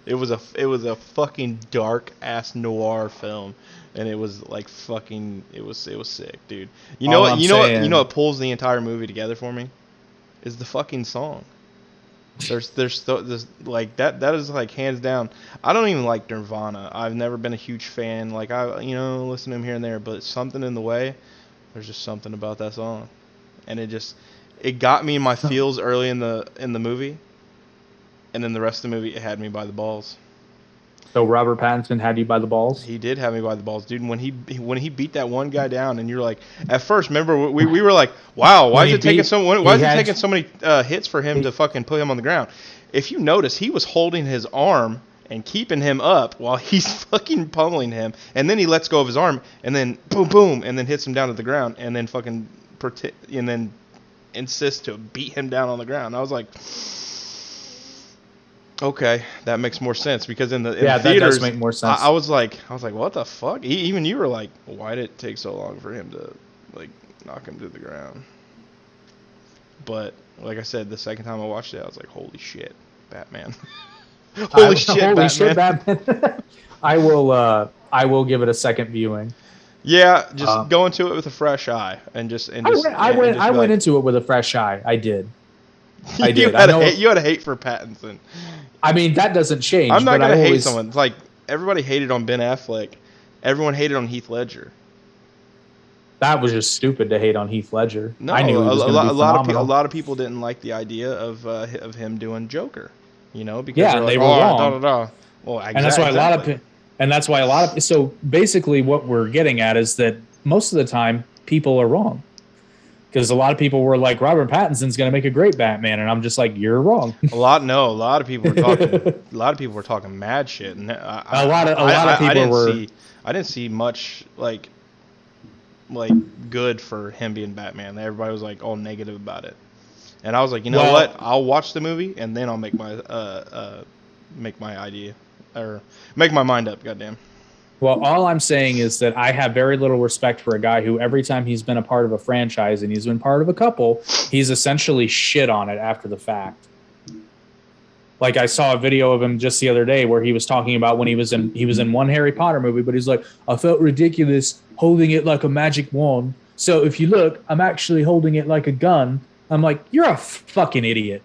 It was a fucking dark ass noir film, and it was like fucking it was sick, dude. You know what pulls the entire movie together for me is the fucking song. There's like that is like hands down. I don't even like Nirvana. I've never been a huge fan. Like I listen to them here and there, but something in the way. There's just something about that song, and it got me in my feels early in the movie, and then the rest of the movie it had me by the balls. So Robert Pattinson had you by the balls? He did have me by the balls, dude. And when he beat that one guy down, and you're like, at first, remember we were like, wow, why is it taking so many hits for him to fucking put him on the ground? If you notice, he was holding his arm and keeping him up while he's fucking pummeling him, and then he lets go of his arm, and then boom, boom, and then hits him down to the ground, and then fucking and then insists to beat him down on the ground. I was like, okay, that makes more sense because in the theaters, that does make more sense. I was like, what the fuck? Even you were like, why did it take so long for him to like knock him to the ground? But like I said, the second time I watched it, I was like, holy shit, Batman! Holy shit, Batman! I will give it a second viewing. Yeah, just go into it with a fresh eye and I went into it with a fresh eye. I did. You had a hate for Pattinson. I mean, that doesn't change. I'm not gonna hate someone. It's like everybody hated on Ben Affleck. Everyone hated on Heath Ledger. That was just stupid to hate on Heath Ledger. No, I knew he was going to be phenomenal. a lot of people didn't like the idea of him doing Joker. Because they were wrong. Well, exactly. And that's why a lot of so basically what we're getting at is that most of the time people are wrong. Because a lot of people were like, Robert Pattinson's going to make a great Batman, and I'm just like, you're wrong. A lot of people were talking mad shit, and a lot of people I didn't see much like good for him being Batman. Everybody was like all negative about it, and I was like, what? I'll watch the movie and then I'll make my idea or make my mind up. Goddamn. Well, all I'm saying is that I have very little respect for a guy who every time he's been a part of a franchise and he's been part of a couple, he's essentially shit on it after the fact. Like I saw a video of him just the other day where he was talking about when he was in one Harry Potter movie, but he's like, I felt ridiculous holding it like a magic wand. So if you look, I'm actually holding it like a gun. I'm like, you're a fucking idiot.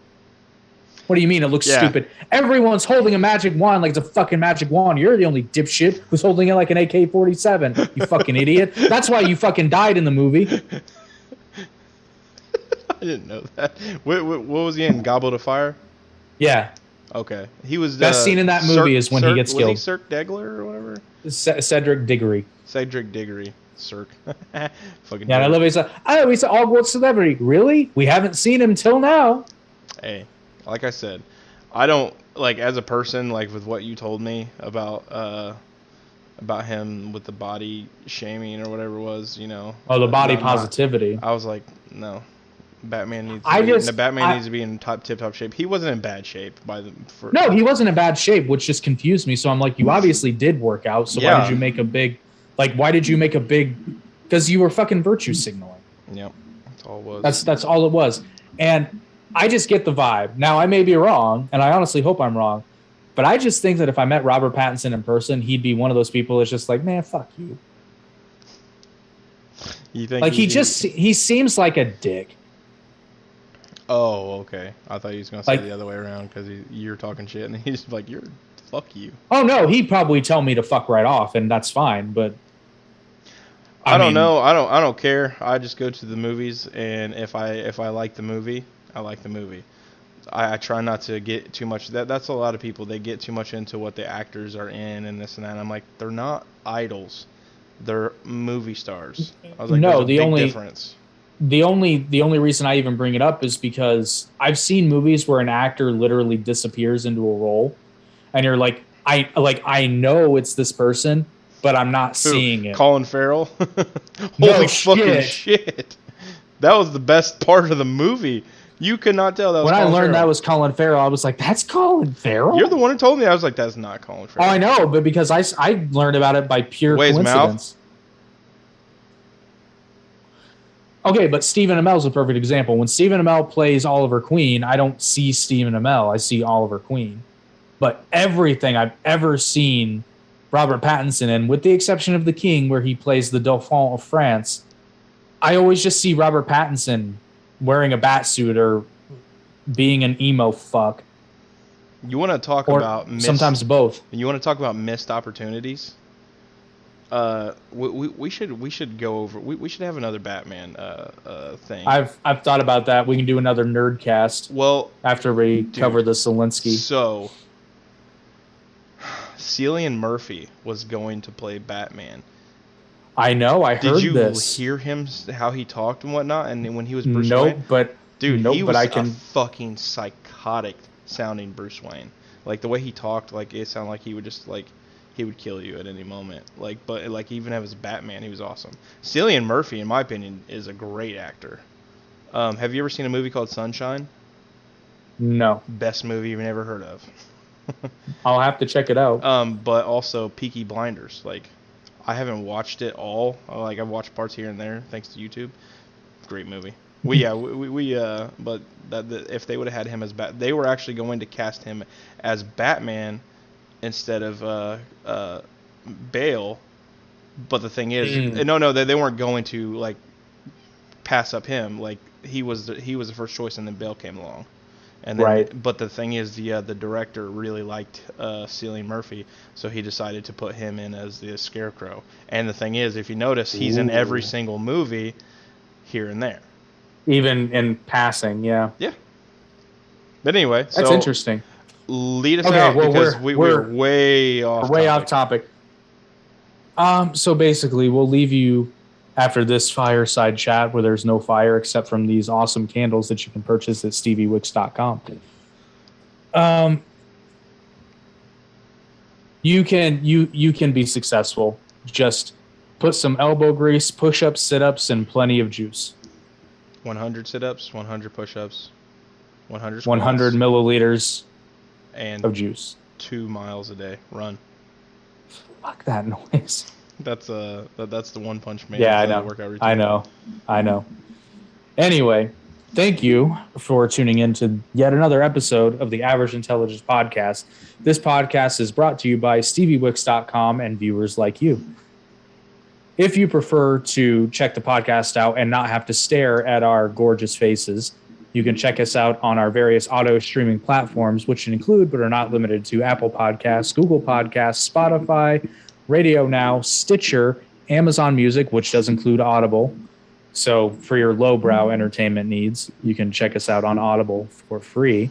What do you mean it looks stupid? Everyone's holding a magic wand like it's a fucking magic wand. You're the only dipshit who's holding it like an AK-47. You fucking idiot. That's why you fucking died in the movie. I didn't know that. What was he in? Goblet of Fire? Yeah. Okay. He was best scene in that movie is when he gets killed. Was he Cirque Degler or whatever? Cedric Diggory. Cedric Diggory. Cirque. Fucking. Yeah, and I love it. He's like, he's an Hogwarts celebrity. Really? We haven't seen him till now. Hey. Like I said, I don't like as a person like with what you told me about about him with the body shaming or whatever it was, Oh, the body not. positivity. I was like, no. Batman needs to I be. just, No, Batman I, needs to be in tip-top shape. He wasn't in bad shape no, he wasn't in bad shape, which just confused me. So I'm like, you obviously did work out. So why did Yeah. you make a big, why did you make a big? Because you were fucking virtue signaling. Yep. That's all it was. That's all it was. And I just get the vibe. Now I may be wrong, and I honestly hope I'm wrong, but I just think that if I met Robert Pattinson in person, he'd be one of those people that's just like, man, fuck you. You think Like he seems like a dick. Oh, okay. I thought he was gonna say Like, the other way around because you're talking shit and he's like, "You're fuck you." oh no, he'd probably tell me to fuck right off, and that's fine. But I don't mean, know. I don't care. I just go to the movies, and if I like the movie, I like the movie. I try not to get too much. That's a lot of people. They get too much into what the actors are in and this and that. And I'm like, they're not idols. They're movie stars. I was like, there's no, a big difference. the only reason I even bring it up is because I've seen movies where an actor literally disappears into a role, and you're like, I know it's this person, but I'm not Who? seeing it. Colin Farrell? No Holy fucking shit. shit! That was the best part of the movie. You could not tell that was When I Colin learned Farrell. that was Colin Farrell, I was like, that's Colin Farrell? You're the one who told me. I was like, that's not Colin Oh, Farrell. I know, but because I learned about it by pure His coincidence. Okay, but Stephen Amell is a perfect example. When Stephen Amell plays Oliver Queen, I don't see Stephen Amell. I see Oliver Queen. But everything I've ever seen Robert Pattinson in, with the exception of The King, where he plays the Dauphin of France, I always just see Robert Pattinson wearing a bat suit or being an emo fuck. You want to talk Or about sometimes both. You want to talk about missed opportunities? We should go over. We should have another Batman thing. I've thought about that. We can do another nerd cast. Well, after we cover the Zelensky. So, Cillian Murphy was going to play Batman. I know. I heard Did this. you hear him how he talked and whatnot? And when he was Bruce Nope, Wayne, but dude, nope, he but was I can. a fucking psychotic sounding Bruce Wayne. Like the way he talked, like it sounded like he would just like he would kill you at any moment. Like, but like even as Batman, he was awesome. Cillian Murphy, in my opinion, is a great actor. Have you ever seen a movie called Sunshine? No. Best movie you've never heard of. I'll have to check it out. But also Peaky Blinders. Like, I haven't watched it all. Like, I've watched parts here and there thanks to YouTube. Great movie. But if they would have had him as they were actually going to cast him as Batman instead of Bale. But the thing is, no, they weren't going to like pass up him. Like he was the first choice, and then Bale came along. And then, right. But the thing is, the director really liked Cillian Murphy, so he decided to put him in as the Scarecrow. And the thing is, if you notice, he's in every single movie here and there. Even in passing, yeah. Yeah. But anyway, that's interesting. Lead us out because we're way off topic. So basically, we'll leave you after this fireside chat where there's no fire except from these awesome candles that you can purchase at steviewicks.com. You can be successful. Just put some elbow grease, push-ups, sit-ups, and plenty of juice. 100 sit-ups, 100 push-ups, 100 squats, 100 milliliters and of juice. 2 miles a day. Run. Fuck that noise. That's the One Punch Man. Yeah, I know. Workout routine. I know. Anyway, thank you for tuning in to yet another episode of the Average Intelligence Podcast. This podcast is brought to you by steviewicks.com and viewers like you. If you prefer to check the podcast out and not have to stare at our gorgeous faces, you can check us out on our various auto streaming platforms, which include but are not limited to Apple Podcasts, Google Podcasts, Spotify, Radio Now, Stitcher, Amazon Music, which does include Audible. So for your lowbrow entertainment needs, you can check us out on Audible for free.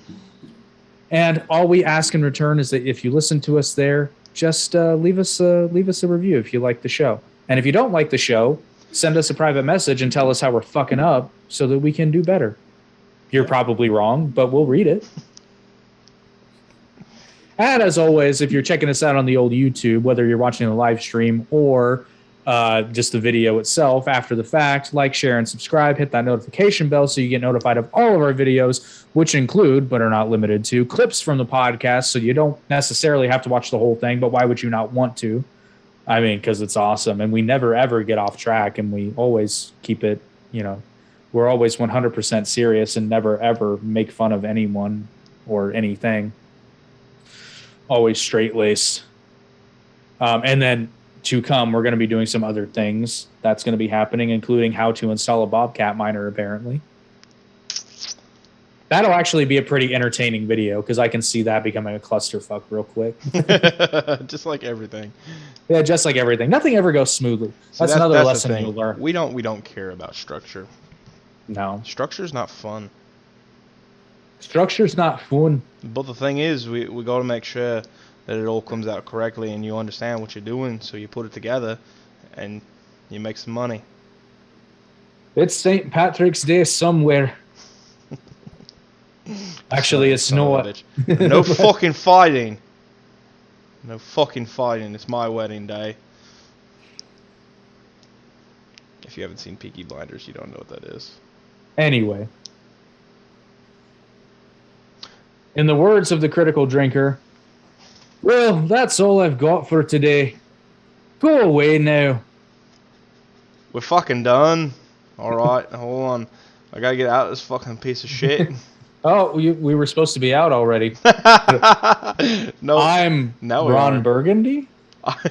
And all we ask in return is that if you listen to us there, just leave us a review if you like the show. And if you don't like the show, send us a private message and tell us how we're fucking up so that we can do better. You're probably wrong, but we'll read it. And as always, if you're checking us out on the old YouTube, whether you're watching the live stream or just the video itself after the fact, like, share, and subscribe. Hit that notification bell so you get notified of all of our videos, which include, but are not limited to, clips from the podcast. So you don't necessarily have to watch the whole thing, but why would you not want to? I mean, because it's awesome. And we never, ever get off track, and we always keep it, we're always 100% serious and never, ever make fun of anyone or anything. Always straight-laced. And then to come, we're going to be doing some other things that's going to be happening, including how to install a Bobcat miner, apparently. That'll actually be a pretty entertaining video because I can see that becoming a clusterfuck real quick. Just like everything. Yeah, just like everything. Nothing ever goes smoothly. That's another lesson you'll learn. We don't care about structure. No. Structure's not fun. Structure's not fun. But the thing is, we got to make sure that it all comes out correctly and you understand what you're doing, so you put it together and you make some money. It's St. Patrick's Day somewhere. Actually, it's not. No fucking fighting. No fucking fighting. It's my wedding day. If you haven't seen Peaky Blinders, you don't know what that is. Anyway. In the words of the critical drinker, well, that's all I've got for today. Go away now. We're fucking done. Alright, hold on. I gotta get out of this fucking piece of shit. Oh, we were supposed to be out already. No. I'm Ron Burgundy.